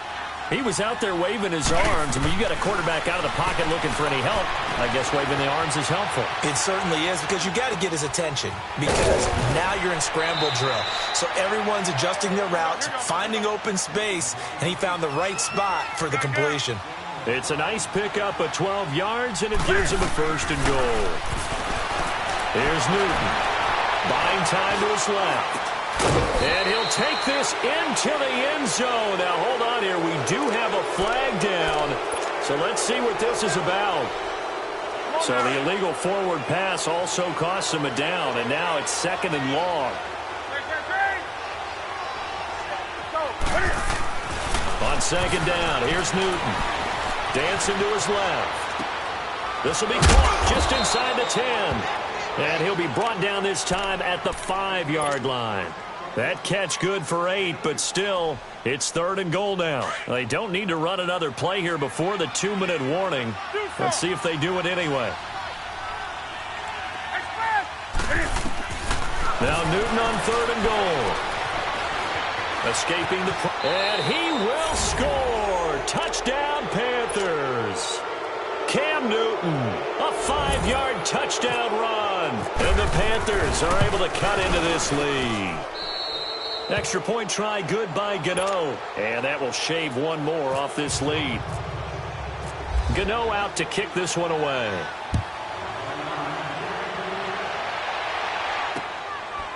He was out there waving his arms. I mean, you got a quarterback out of the pocket looking for any help. I guess waving the arms is helpful. It certainly is, because you got to get his attention, because now you're in scramble drill. So everyone's adjusting their routes, finding open space, and he found the right spot for the completion. It's a nice pickup of 12 yards, and it gives him a 1st and goal. Here's Newton. Buying time to his left. And he'll take this into the end zone. Now, hold on here. We do have a flag down. So let's see what this is about. So the illegal forward pass also costs him a down. And now it's 2nd and long. On 2nd down, here's Newton. Dancing to his left. This will be caught just inside the 10. And he'll be brought down this time at the 5-yard line. That catch good for 8, but still, it's 3rd and goal now. They don't need to run another play here before the 2-minute warning. Let's see if they do it anyway. Now Newton on 3rd and goal. Escaping the... And he will score! Touchdown, Panthers! Cam Newton, a 5-yard touchdown run. And the Panthers are able to cut into this lead. Extra point try good by Gano. And that will shave one more off this lead. Gano out to kick this one away.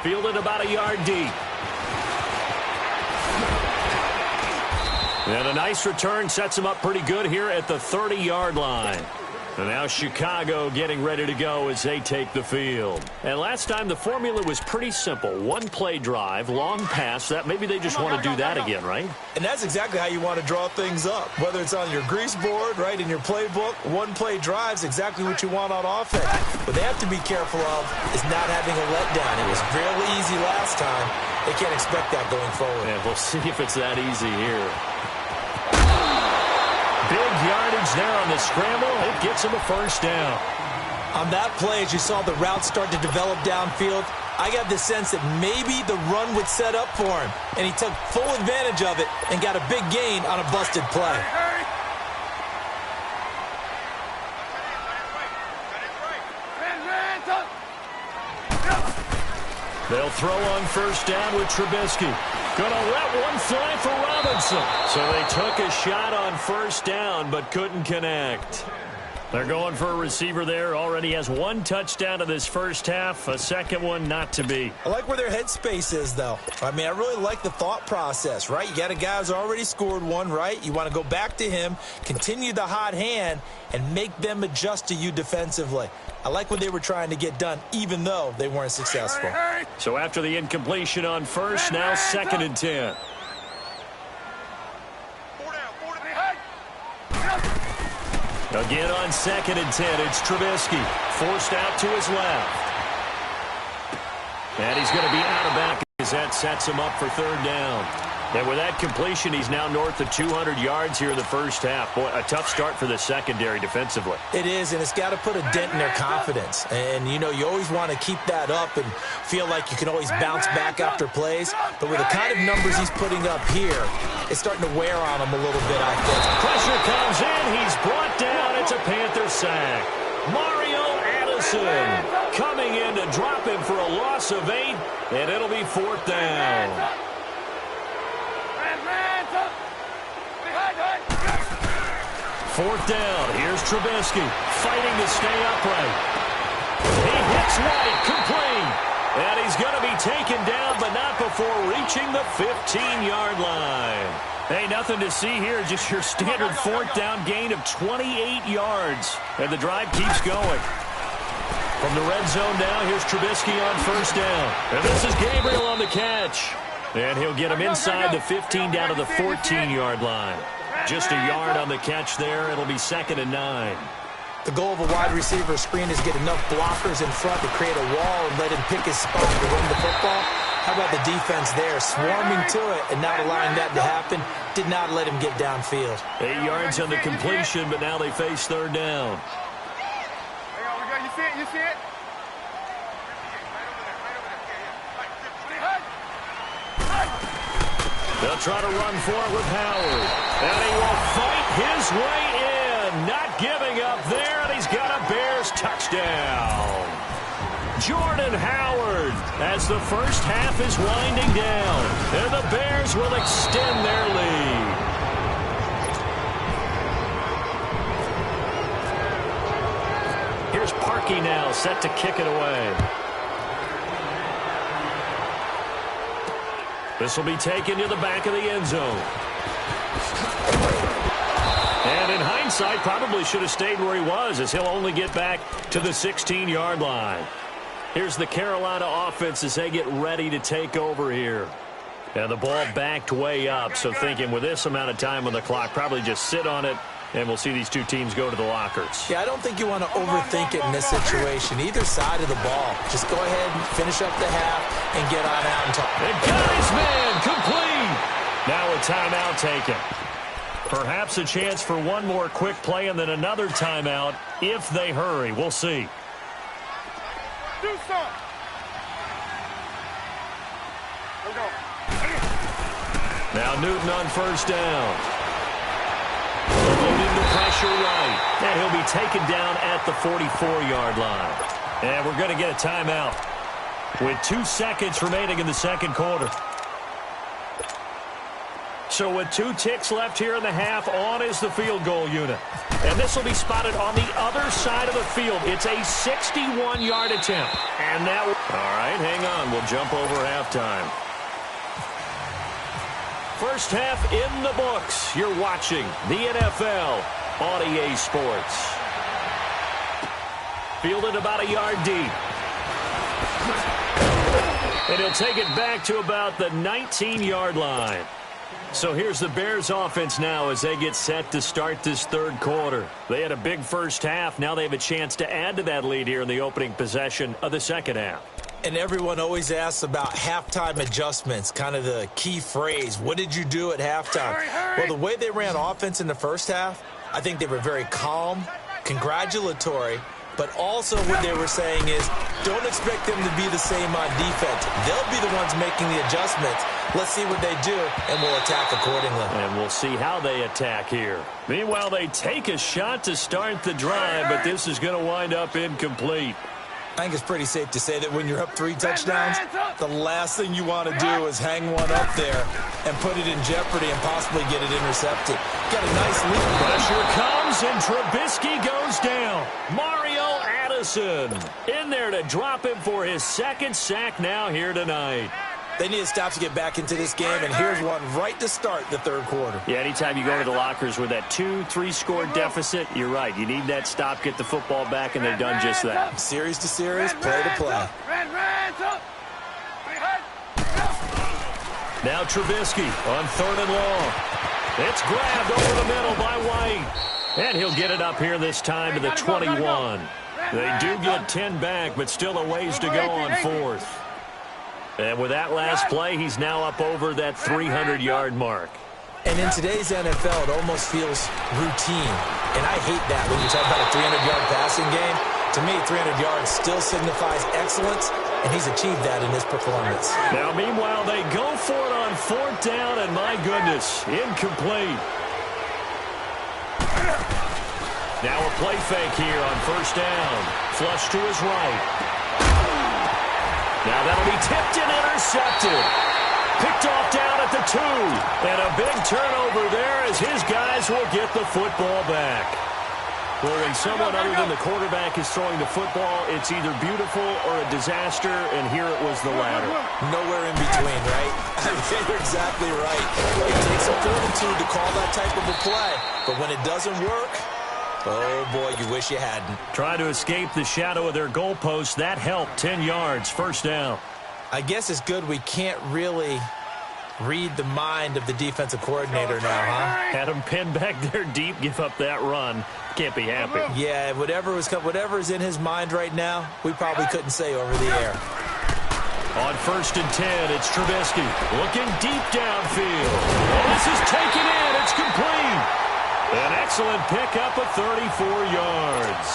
Fielded about a yard deep. And a nice return sets him up pretty good here at the 30-yard line. And now Chicago getting ready to go as they take the field. And last time the formula was pretty simple. One-play drive, long pass. That maybe they just want to do that again, right? And that's exactly how you want to draw things up. Whether it's on your grease board, right, in your playbook, one-play drive's exactly what you want on offense. What they have to be careful of is not having a letdown. It was real easy last time. They can't expect that going forward. Yeah, we'll see if it's that easy here. Big yardage there on the scramble. It gets him a 1st down. On that play, as you saw the route start to develop downfield, I got the sense that maybe the run would set up for him. And he took full advantage of it and got a big gain on a busted play. They'll throw on 1st down with Trubisky. Gonna let one fly for Robinson. So they took a shot on 1st down, but couldn't connect. They're going for a receiver there. Already has 1 touchdown in this first half. A second one not to be. I like where their headspace is, though. I mean, I really like the thought process, right? You got a guy who's already scored 1, right? You want to go back to him, continue the hot hand, and make them adjust to you defensively. I like what they were trying to get done, even though they weren't successful. So after the incompletion on 1st, now 2nd and 10. Again on 2nd and 10, it's Trubisky. Forced out to his left. And he's going to be out of bounds as that sets him up for 3rd down. And with that completion, he's now north of 200 yards here in the first half. Boy, a tough start for the secondary defensively. It is, and it's got to put a dent in their confidence. And, you know, you always want to keep that up and feel like you can always bounce back after plays. But with the kind of numbers he's putting up here, it's starting to wear on him a little bit, I think. Pressure comes in. He's brought down. It's a Panther sack. Mario Addison coming in to drop him for a loss of 8, and it'll be 4th down. 4th down. Here's Trubisky fighting to stay upright. He hits White, complete. And he's going to be taken down, but not before reaching the 15-yard line. Hey, nothing to see here. Just your standard 4th down gain of 28 yards. And the drive keeps going. From the red zone now, here's Trubisky on 1st down. And this is Gabriel on the catch. And he'll get him inside the 15 down to the 14-yard line. Just a yard on the catch there. It'll be 2nd and 9. The goal of a wide receiver screen is get enough blockers in front to create a wall and let him pick his spot to run the football. How about the defense there, swarming to it and not allowing that to happen? Did not let him get downfield. 8 yards on the completion, but now they face 3rd down. You see it? You see it? They'll try to run for it with Howard. And he will fight his way in. Not giving up there, and he's got a Bears touchdown. Jordan Howard as the first half is winding down. And the Bears will extend their lead. Here's Parkey now, set to kick it away. This will be taken to the back of the end zone. And in hindsight, probably should have stayed where he was, as he'll only get back to the 16-yard line. Here's the Carolina offense as they get ready to take over here. And the ball backed way up, so thinking with this amount of time on the clock, probably just sit on it, and we'll see these two teams go to the lockers. Yeah, I don't think you want to overthink it in this situation. Either side of the ball. Just go ahead and finish up the half and get on out and talk. And got his man complete. Now a timeout taken. Perhaps a chance for one more quick play and then another timeout if they hurry. We'll see. Do something. Let's go. Now Newton on first down. Loading the pressure right. And he'll be taken down at the 44-yard line. And we're going to get a timeout with 2 seconds remaining in the second quarter. So with 2 ticks left here in the half, on is the field goal unit. And this will be spotted on the other side of the field. It's a 61-yard attempt. And that will... All right, hang on. We'll jump over halftime. First half in the books. You're watching the NFL on EA Sports. Fielded about a yard deep. And he'll take it back to about the 19-yard line. So here's the Bears offense now as they get set to start this third quarter. They had a big first half. Now they have a chance to add to that lead here in the opening possession of the second half. And everyone always asks about halftime adjustments, kind of the key phrase. What did you do at halftime? Well, the way they ran offense in the first half, I think they were very calm, congratulatory, but also what they were saying is don't expect them to be the same on defense. They'll be the ones making the adjustments. Let's see what they do, and we'll attack accordingly. And we'll see how they attack here. Meanwhile, they take a shot to start the drive, but this is going to wind up incomplete. I think it's pretty safe to say that when you're up 3 touchdowns, the last thing you want to do is hang one up there and put it in jeopardy and possibly get it intercepted. Got a nice lead. Pressure comes, and Trubisky goes down. Mario Addison in there to drop him for his second sack now here tonight. They need a stop to get back into this game, and here's one right to start the third quarter. Yeah, anytime you go to the lockers with that 2-3 score deficit, you're right. You need that stop, get the football back, and they've done just that. Series to series, play to play. Now Trubisky on 3rd and long. It's grabbed over the middle by White. And he'll get it up here this time to the 21. They do get 10 back, but still a ways to go on 4th. And with that last play, he's now up over that 300-yard mark. And in today's NFL, it almost feels routine. And I hate that when you talk about a 300-yard passing game. To me, 300 yards still signifies excellence, and he's achieved that in this performance. Now, meanwhile, they go for it on 4th down, and my goodness, incomplete. Now a play fake here on 1st down. Flush to his right. Now that'll be tipped and intercepted. Picked off down at the 2. And a big turnover there as his guys will get the football back. Well, when someone other than the quarterback is throwing the football, it's either beautiful or a disaster, and here it was the latter. Nowhere in between, right? You're exactly right. It takes a fortitude to call that type of a play. But when it doesn't work, oh, boy, you wish you hadn't. Trying to escape the shadow of their goalpost. That helped. 10 yards, 1st down. I guess it's good we can't really read the mind of the defensive coordinator now, huh? Had him pinned back there deep, give up that run. Can't be happy. Yeah, whatever's in his mind right now, we probably couldn't say over the air. On 1st and 10, it's Trubisky looking deep downfield. Oh, this is taken in. It's complete. An excellent pickup of 34 yards.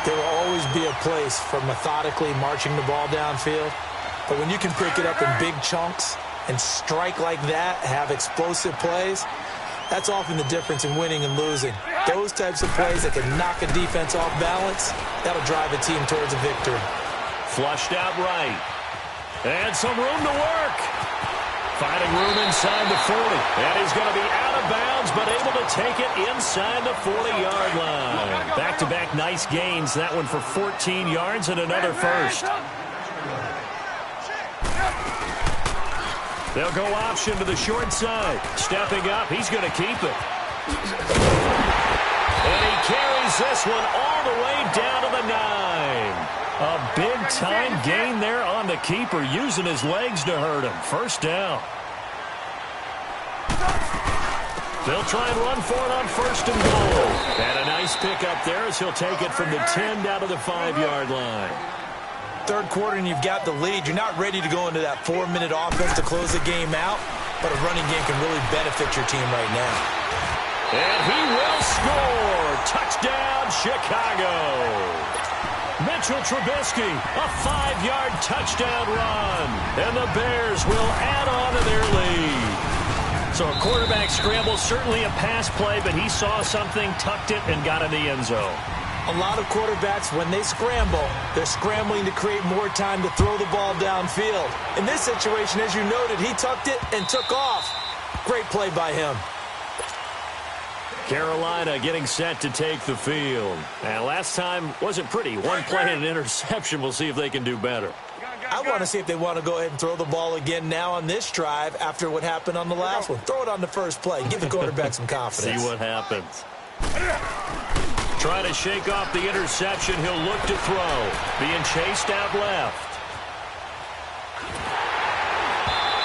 There will always be a place for methodically marching the ball downfield. But when you can pick it up in big chunks and strike like that, have explosive plays, that's often the difference in winning and losing. Those types of plays that can knock a defense off balance, that'll drive a team towards a victory. Flushed out right. And some room to work. Finding room inside the 40. And he's going to be out of bounds, but able to take it inside the 40-yard line. Back-to-back nice gains. That one for 14 yards and another first. They'll go option to the short side. Stepping up, he's going to keep it. And he carries this one all the way down to the 9. A big-time gain there on the keeper, using his legs to hurt him. First down. They'll try and run for it on first and goal. And a nice pickup there as he'll take it from the 10 down to the 5-yard line. Third quarter and you've got the lead. You're not ready to go into that 4-minute offense to close the game out, but a running game can really benefit your team right now. And he will score. Touchdown, Chicago. Mitchell Trubisky, a 5-yard touchdown run. And the Bears will add on to their lead. So a quarterback scramble, certainly a pass play, but he saw something, tucked it, and got in the end zone. A lot of quarterbacks, when they scramble, they're scrambling to create more time to throw the ball downfield. In this situation, as you noted, he tucked it and took off. Great play by him. Carolina getting set to take the field. And last time wasn't pretty. One play and an interception. We'll see if they can do better. I want to see if they want to go ahead and throw the ball again now on this drive after what happened on the last one. Throw it on the first play. Give the quarterback some confidence. See what happens. Trying to shake off the interception. He'll look to throw. Being chased out left.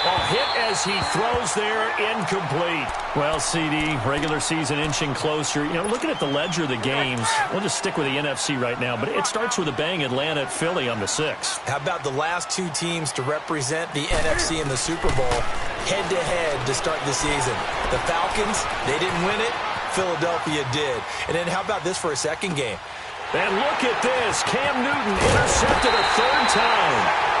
A hit as he throws there, incomplete. Well, CD, regular season inching closer. You know, looking at the ledger of the games, we'll just stick with the NFC right now, but it starts with a bang. Atlanta at Philly on the 6th. How about the last two teams to represent the NFC in the Super Bowl head-to-head to start the season? The Falcons, they didn't win it. Philadelphia did. And then how about this for a second game? And look at this. Cam Newton intercepted a third time.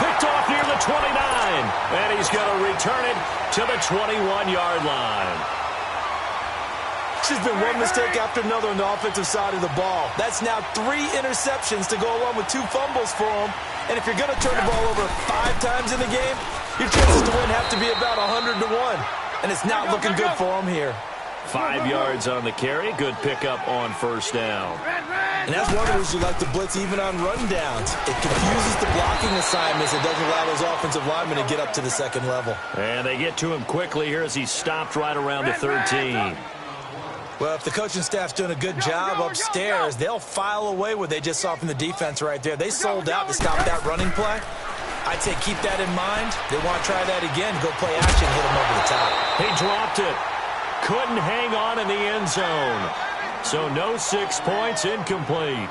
Picked off near the 29, and he's going to return it to the 21-yard line. It's just been one mistake after another on the offensive side of the ball. That's now 3 interceptions to go along with 2 fumbles for him. And if you're going to turn the ball over 5 times in the game, your chances to win have to be about 100 to 1. And it's not looking good for him here. 5 yards on the carry. Good pickup on first down. And that's one of the reasons you like to blitz even on rundowns. It confuses the blocking assignments. It doesn't allow those offensive linemen to get up to the second level. And they get to him quickly here as he stopped right around the 13. Well, if the coaching staff's doing a good job upstairs, they'll file away what they just saw from the defense right there. They sold out to stop that running play. I'd say keep that in mind. They want to try that again. Go play action, hit them over the top. He dropped it. Couldn't hang on in the end zone. So no 6 points, incomplete.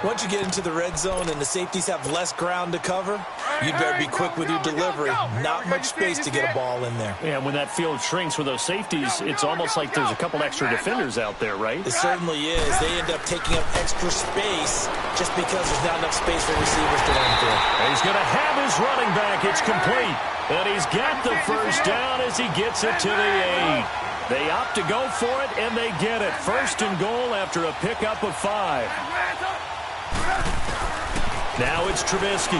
Once you get into the red zone and the safeties have less ground to cover, you'd better be quick with your delivery. Not much space to get a ball in there. Yeah, when that field shrinks with those safeties, it's almost like there's a couple extra defenders out there, right? It certainly is. They end up taking up extra space just because there's not enough space for receivers to run through. And he's going to have his running back. It's complete. And he's got the first down as he gets it to the 8. They opt to go for it, and they get it. First and goal after a pickup of 5. Now it's Trubisky.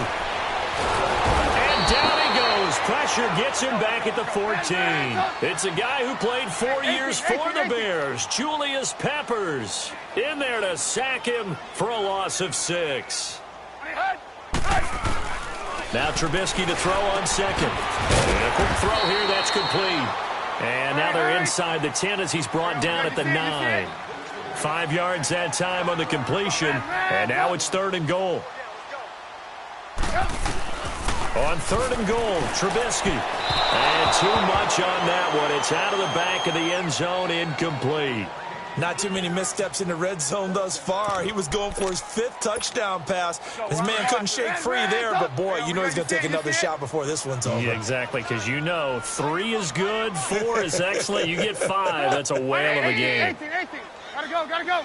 And down he goes. Pressure gets him back at the 14. It's a guy who played 4 years for the Bears, Julius Peppers, in there to sack him for a loss of 6. Now Trubisky to throw on second. And a quick throw here, that's complete. And now they're inside the 10 as he's brought down at the 9. 5 yards that time on the completion. And now it's 3rd and goal. On 3rd and goal, Trubisky. And too much on that one. It's out of the back of the end zone, incomplete. Not too many missteps in the red zone thus far. He was going for his 5th touchdown pass. His man couldn't shake free there, but boy, you know he's going to take another shot before this one's over. Yeah, exactly, because you know 3 is good, 4 is excellent. You get 5, that's a whale of a game. 18. Gotta go.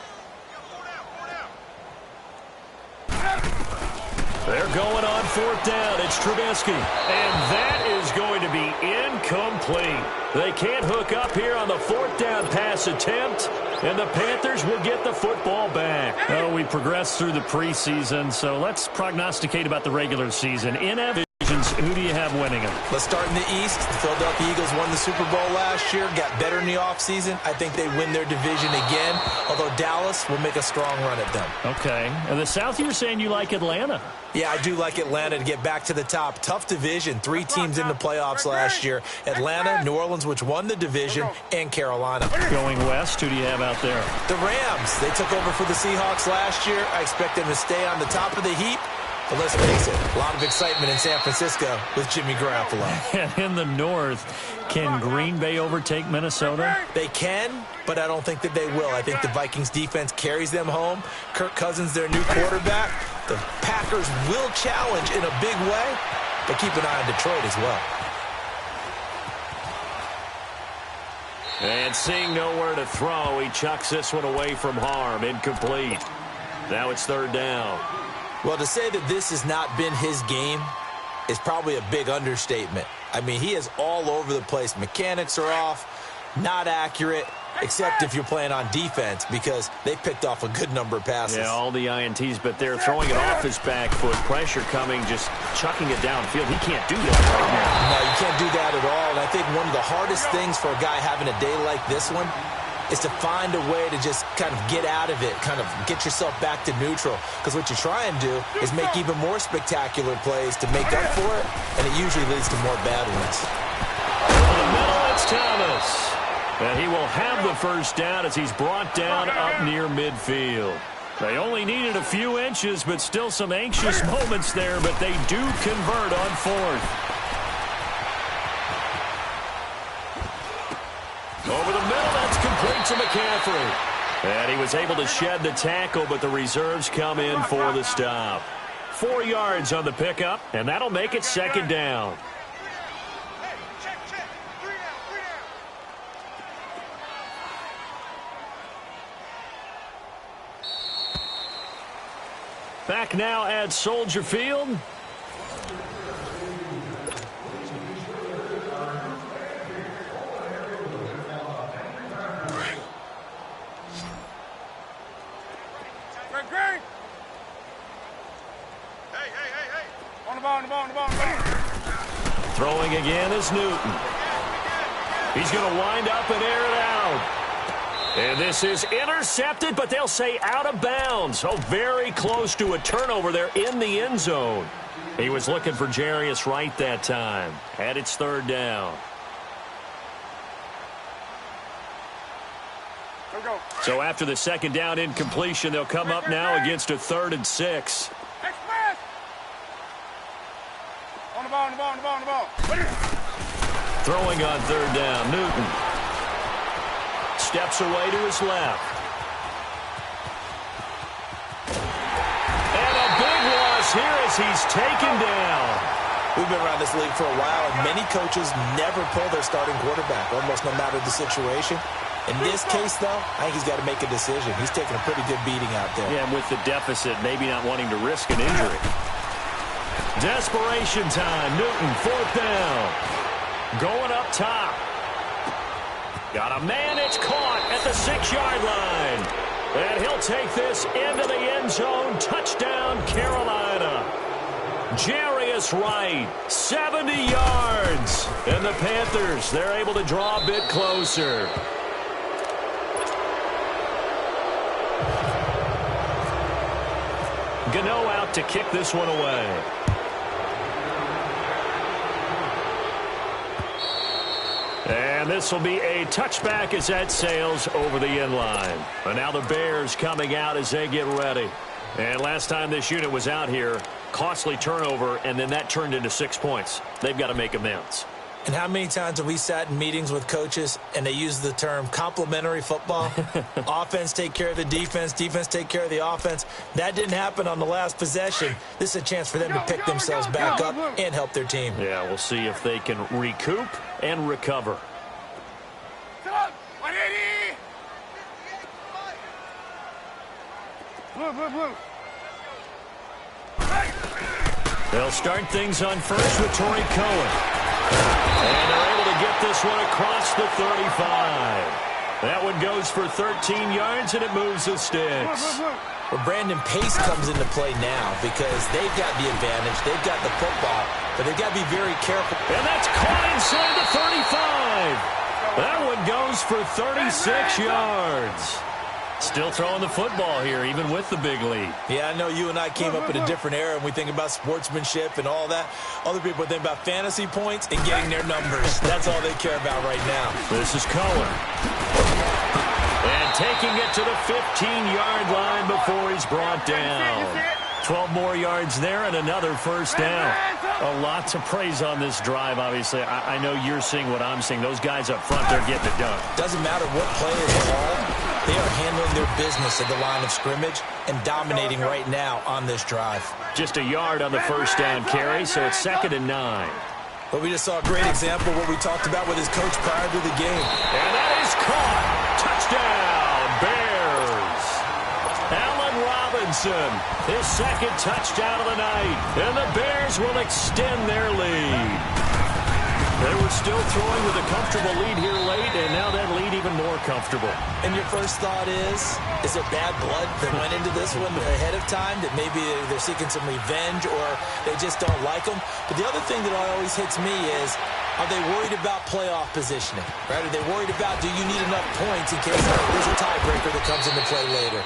They're are going on 4th down. It's Trubisky. And that is going to be incomplete. They can't hook up here on the 4th down pass attempt, and the Panthers will get the football back. Oh, we progressed through the preseason, so let's prognosticate about the regular season. In divisions, who do you have winning them? Let's start in the East. The Philadelphia Eagles won the Super Bowl last year, got better in the offseason. I think they win their division again, although Dallas will make a strong run at them. Okay. And the South, you were saying you like Atlanta. Yeah, I do like Atlanta to get back to the top. Tough division. 3 teams in the playoffs last year. Atlanta, New Orleans, which won the division, and Carolina. Going west, who do you have out there? The Rams. They took over for the Seahawks last year. I expect them to stay on the top of the heap. But let's face it, a lot of excitement in San Francisco with Jimmy Garoppolo. And in the North, can Green Bay overtake Minnesota? They can, but I don't think that they will. I think the Vikings defense carries them home. Kirk Cousins, their new quarterback. The Packers will challenge in a big way, but keep an eye on Detroit as well. And seeing nowhere to throw, he chucks this one away from harm. Incomplete. Now it's 3rd down. Well, to say that this has not been his game is probably a big understatement. I mean, he is all over the place. Mechanics are off, not accurate, except if you're playing on defense, because they picked off a good number of passes. Yeah, all the INTs, but they're throwing it off his back foot. Pressure coming, just chucking it downfield. He can't do that right now. No, you can't do that at all. And I think one of the hardest things for a guy having a day like this one is to find a way to just kind of get out of it, kind of get yourself back to neutral. Because what you try and do is make even more spectacular plays to make up for it, and it usually leads to more bad ones. In the middle, it's Thomas. And he will have the 1st down as he's brought down up near midfield. They only needed a few inches, but still some anxious moments there, but they do convert on 4th. Over the middle, that's complete to McCaffrey. And he was able to shed the tackle, but the reserves come in for the stop. 4 yards on the pickup, and that'll make it 2nd down. Back now at Soldier Field. Throwing again is Newton. He's going to wind up and air it out. And this is intercepted, but they'll say out of bounds. Oh, very close to a turnover there in the end zone. He was looking for Jarius Wright that time. And it's 3rd down. So after the 2nd down incompletion, they'll come up now against a 3rd and 6. On the ball. Throwing on 3rd down, Newton. Steps away to his left. And a big loss here as he's taken down. We've been around this league for a while, and many coaches never pull their starting quarterback, almost no matter the situation. In this case, though, I think he's got to make a decision. He's taking a pretty good beating out there. Yeah, and with the deficit, maybe not wanting to risk an injury. Desperation time. Newton, 4th down. Going up top. Got a man. It's caught at the 6-yard line. And he'll take this into the end zone. Touchdown, Carolina. Jarius Wright, 70 yards. And the Panthers, they're able to draw a bit closer. Gano out to kick this one away. And this will be a touchback as that sails over the end line. And now the Bears coming out as they get ready. And last time this unit was out here, costly turnover, and then that turned into 6 points. They've got to make amends. And how many times have we sat in meetings with coaches and they use the term complementary football? Offense take care of the defense, defense take care of the offense. That didn't happen on the last possession. This is a chance for them to pick themselves back up and help their team. Yeah, we'll see if they can recoup and recover. They'll start things on first with Torrey Cohen. And they're able to get this one across the 35. That one goes for 13 yards, and it moves the sticks. Well, Brandon, pace comes into play now because they've got the advantage. They've got the football, but they've got to be very careful. And that's caught inside the 35. That one goes for 36 yards. Still throwing the football here, even with the big lead. Yeah, I know you and I came up in a different era, and we think about sportsmanship and all that. Other people think about fantasy points and getting their numbers. That's all they care about right now. This is Cohen. And taking it to the 15-yard line before he's brought down. 12 more yards there and another first down. A lot to praise on this drive, obviously. I know you're seeing what I'm seeing. Those guys up front, they're getting it done. Doesn't matter what play is called. They are handling their business at the line of scrimmage and dominating right now on this drive. Just a yard on the first down carry, so it's 2nd and 9. But we just saw a great example of what we talked about with his coach prior to the game. And that is caught. Touchdown, Bears. Allen Robinson, his 2nd touchdown of the night. And the Bears will extend their lead. They were still throwing with a comfortable lead here late, and now that lead even more comfortable. And your first thought is there bad blood that went into this one ahead of time, that maybe they're seeking some revenge or they just don't like them? But the other thing that always hits me is, are they worried about playoff positioning? Right? Are they worried about, do you need enough points in case there's a tiebreaker that comes into play later?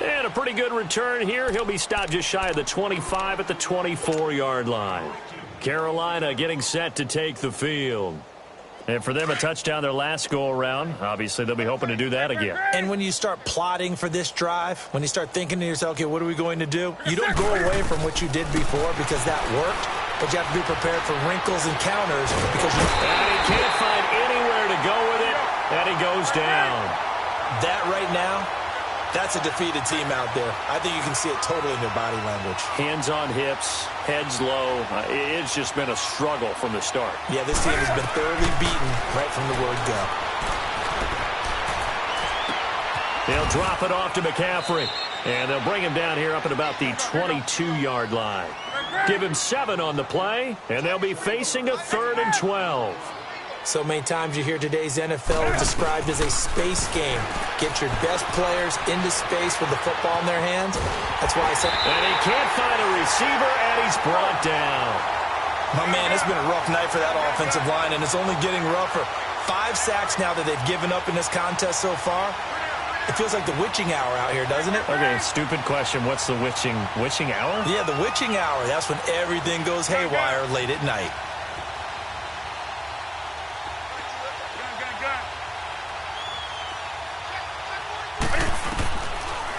And a pretty good return here. He'll be stopped just shy of the 25 at the 24-yard line. Carolina getting set to take the field. And for them, a touchdown their last go-around. Obviously, they'll be hoping to do that again. And when you start plotting for this drive, when you start thinking to yourself, okay, what are we going to do? You don't go away from what you did before because that worked, but you have to be prepared for wrinkles and counters because you... And he can't find anywhere to go with it, and he goes down. That right now, that's a defeated team out there. I think you can see it totally in their body language. Hands on hips, heads low. It's just been a struggle from the start. Yeah, this team has been thoroughly beaten right from the word go. They'll drop it off to McCaffrey, and they'll bring him down here up at about the 22-yard line. Give him 7 on the play, and they'll be facing a 3rd and 12. So many times you hear today's NFL described as a space game. Get your best players into space with the football in their hands. That's why I said... And he can't find a receiver, and he's brought down. My man, it's been a rough night for that offensive line, and it's only getting rougher. 5 sacks now that they've given up in this contest so far. It feels like the witching hour out here, doesn't it? Okay, stupid question. What's the witching hour? Yeah, the witching hour. That's when everything goes haywire late at night.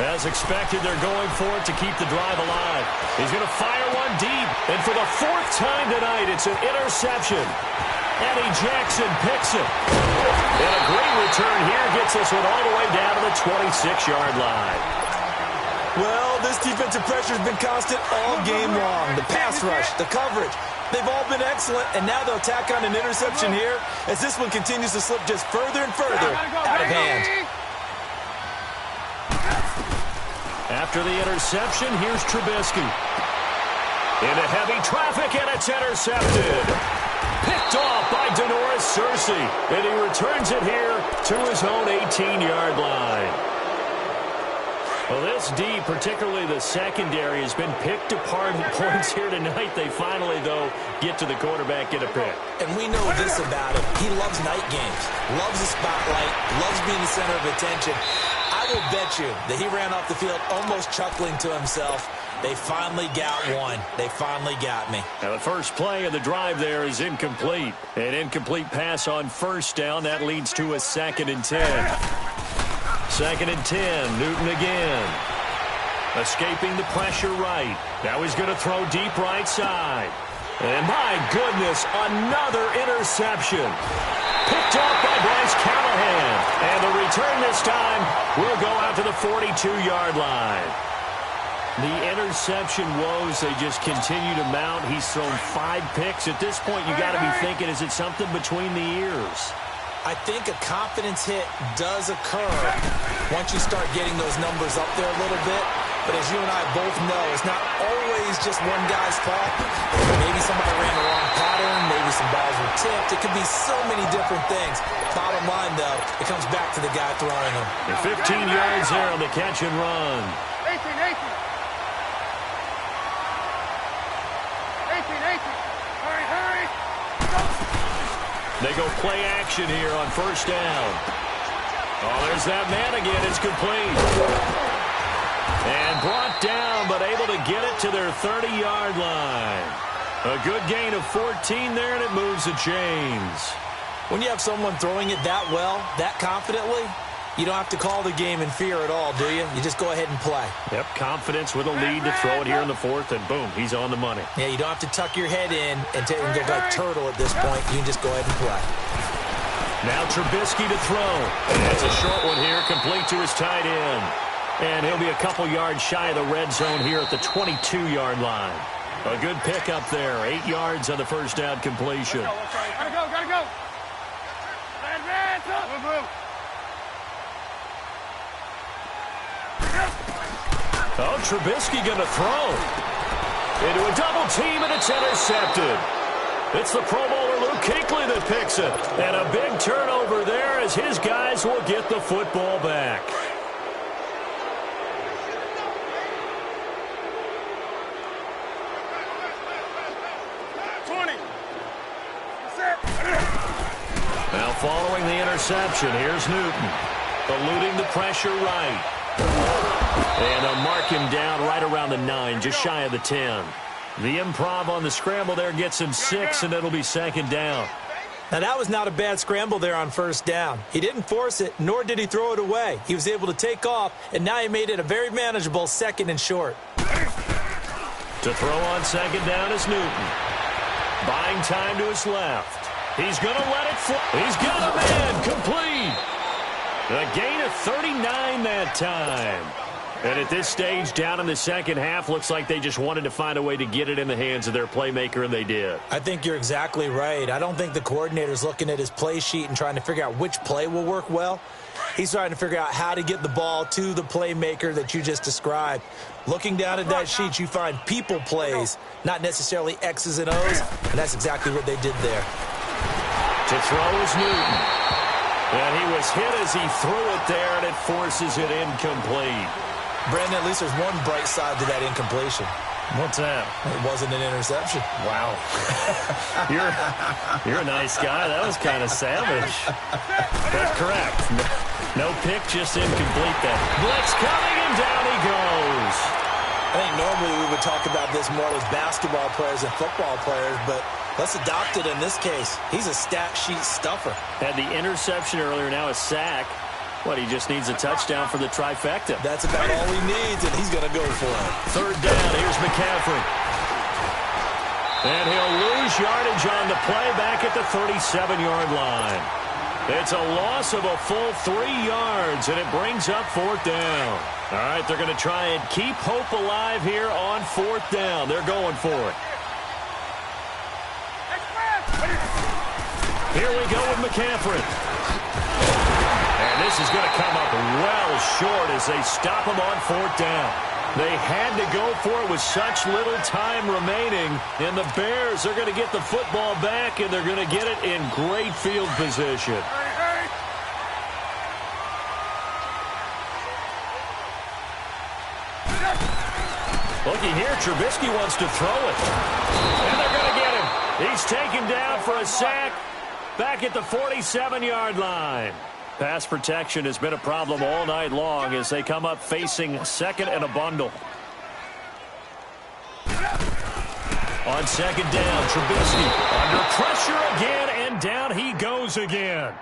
As expected, they're going for it to keep the drive alive. He's going to fire one deep. And for the 4th time tonight, it's an interception. Eddie Jackson picks it. And a great return here gets this one all the way down to the 26-yard line. Well, this defensive pressure has been constant all game long. The pass rush, the coverage, they've all been excellent. And now they'll tack on an interception here as this one continues to slip just further and further out of hand. After the interception, here's Trubisky. Into heavy traffic, and it's intercepted. Picked off by Denoris Searcy, and he returns it here to his own 18-yard line. Well, this D, particularly the secondary, has been picked apart at points here tonight. They finally, though, get to the quarterback, get a pick. And we know this about him. He loves night games, loves the spotlight, loves being the center of attention. I will bet you that he ran off the field almost chuckling to himself. They finally got one. They finally got me. Now, the first play of the drive there is incomplete. An incomplete pass on first down. That leads to a 2nd and 10. 2nd and 10. Newton again. Escaping the pressure right. Now he's going to throw deep right side. And my goodness, another interception. Picked off by Bryce Callahan. And the return this time will go out to the 42-yard line. The interception woes, they just continue to mount. He's thrown 5 picks. At this point, you got to be thinking, is it something between the ears? I think a confidence hit does occur once you start getting those numbers up there a little bit. But as you and I both know, it's not always just one guy's fault. Maybe somebody ran the wrong pattern. Maybe some balls were tipped. It could be so many different things. Bottom line, though, it comes back to the guy throwing them. The 15 yards there on the catch and run. 18. Hurry. They go play action here on first down. Oh, there's that man again. It's complete. And brought down, but able to get it to their 30-yard line. A good gain of 14 there, and it moves the chains. When you have someone throwing it that well, that confidently, you don't have to call the game in fear at all, do you? You just go ahead and play. Yep, confidence with a lead to throw it here in the fourth, and boom, he's on the money. Yeah, you don't have to tuck your head in and go like turtle at this point. You can just go ahead and play. Now Trubisky to throw. That's a short one here, complete to his tight end. And he'll be a couple yards shy of the red zone here at the 22-yard line. A good pickup there. 8 yards on the first down completion. Gotta go. Advance up. Oh, Trubisky going to throw. Into a double team, and it's intercepted. It's the Pro Bowler Luke Kuechly that picks it. And a big turnover there as his guys will get the football back. Now following the interception, here's Newton. Eluding the pressure right. And they'll mark him down right around the 9, just shy of the 10. The improv on the scramble there gets him 6, and it'll be second down. Now, that was not a bad scramble there on first down. He didn't force it, nor did he throw it away. He was able to take off, and now he made it a very manageable 2nd and short. To throw on second down is Newton. Buying time to his left. He's going to let it fly. He's got a man complete. A gain of 39 that time. And at this stage, down in the second half, looks like they just wanted to find a way to get it in the hands of their playmaker, and they did. I think you're exactly right. I don't think the coordinator's looking at his play sheet and trying to figure out which play will work well. He's trying to figure out how to get the ball to the playmaker that you just described. Looking down at that sheet, you find people plays, not necessarily X's and O's, and that's exactly what they did there. To throw is Newton. And he was hit as he threw it there, and it forces it incomplete. Brandon, at least there's one bright side to that incompletion. What's that? It wasn't an interception. Wow. You're a nice guy. That was kind of savage. But correct. No pick, just incomplete then. Blitz coming, and down he goes. I think normally we would talk about this more as basketball players and football players, but let's adopt it in this case. He's a stat sheet stuffer. Had the interception earlier, now a sack. What, he just needs a touchdown for the trifecta. That's about all he needs, and he's going to go for it. Third down, here's McCaffrey. And he'll lose yardage on the play back at the 37-yard line. It's a loss of a full 3 yards, and it brings up fourth down. All right, they're going to try and keep hope alive here on fourth down. They're going for it. Here we go with McCaffrey. And this is going to come up well short as they stop him on fourth down. They had to go for it with such little time remaining. And the Bears are going to get the football back, and they're going to get it in great field position. Looky here, Trubisky wants to throw it. And they're going to get him. He's taken down for a sack back at the 47-yard line. Pass protection has been a problem all night long as they come up facing second and a bundle. On second down, Trubisky under pressure again, and down he goes again.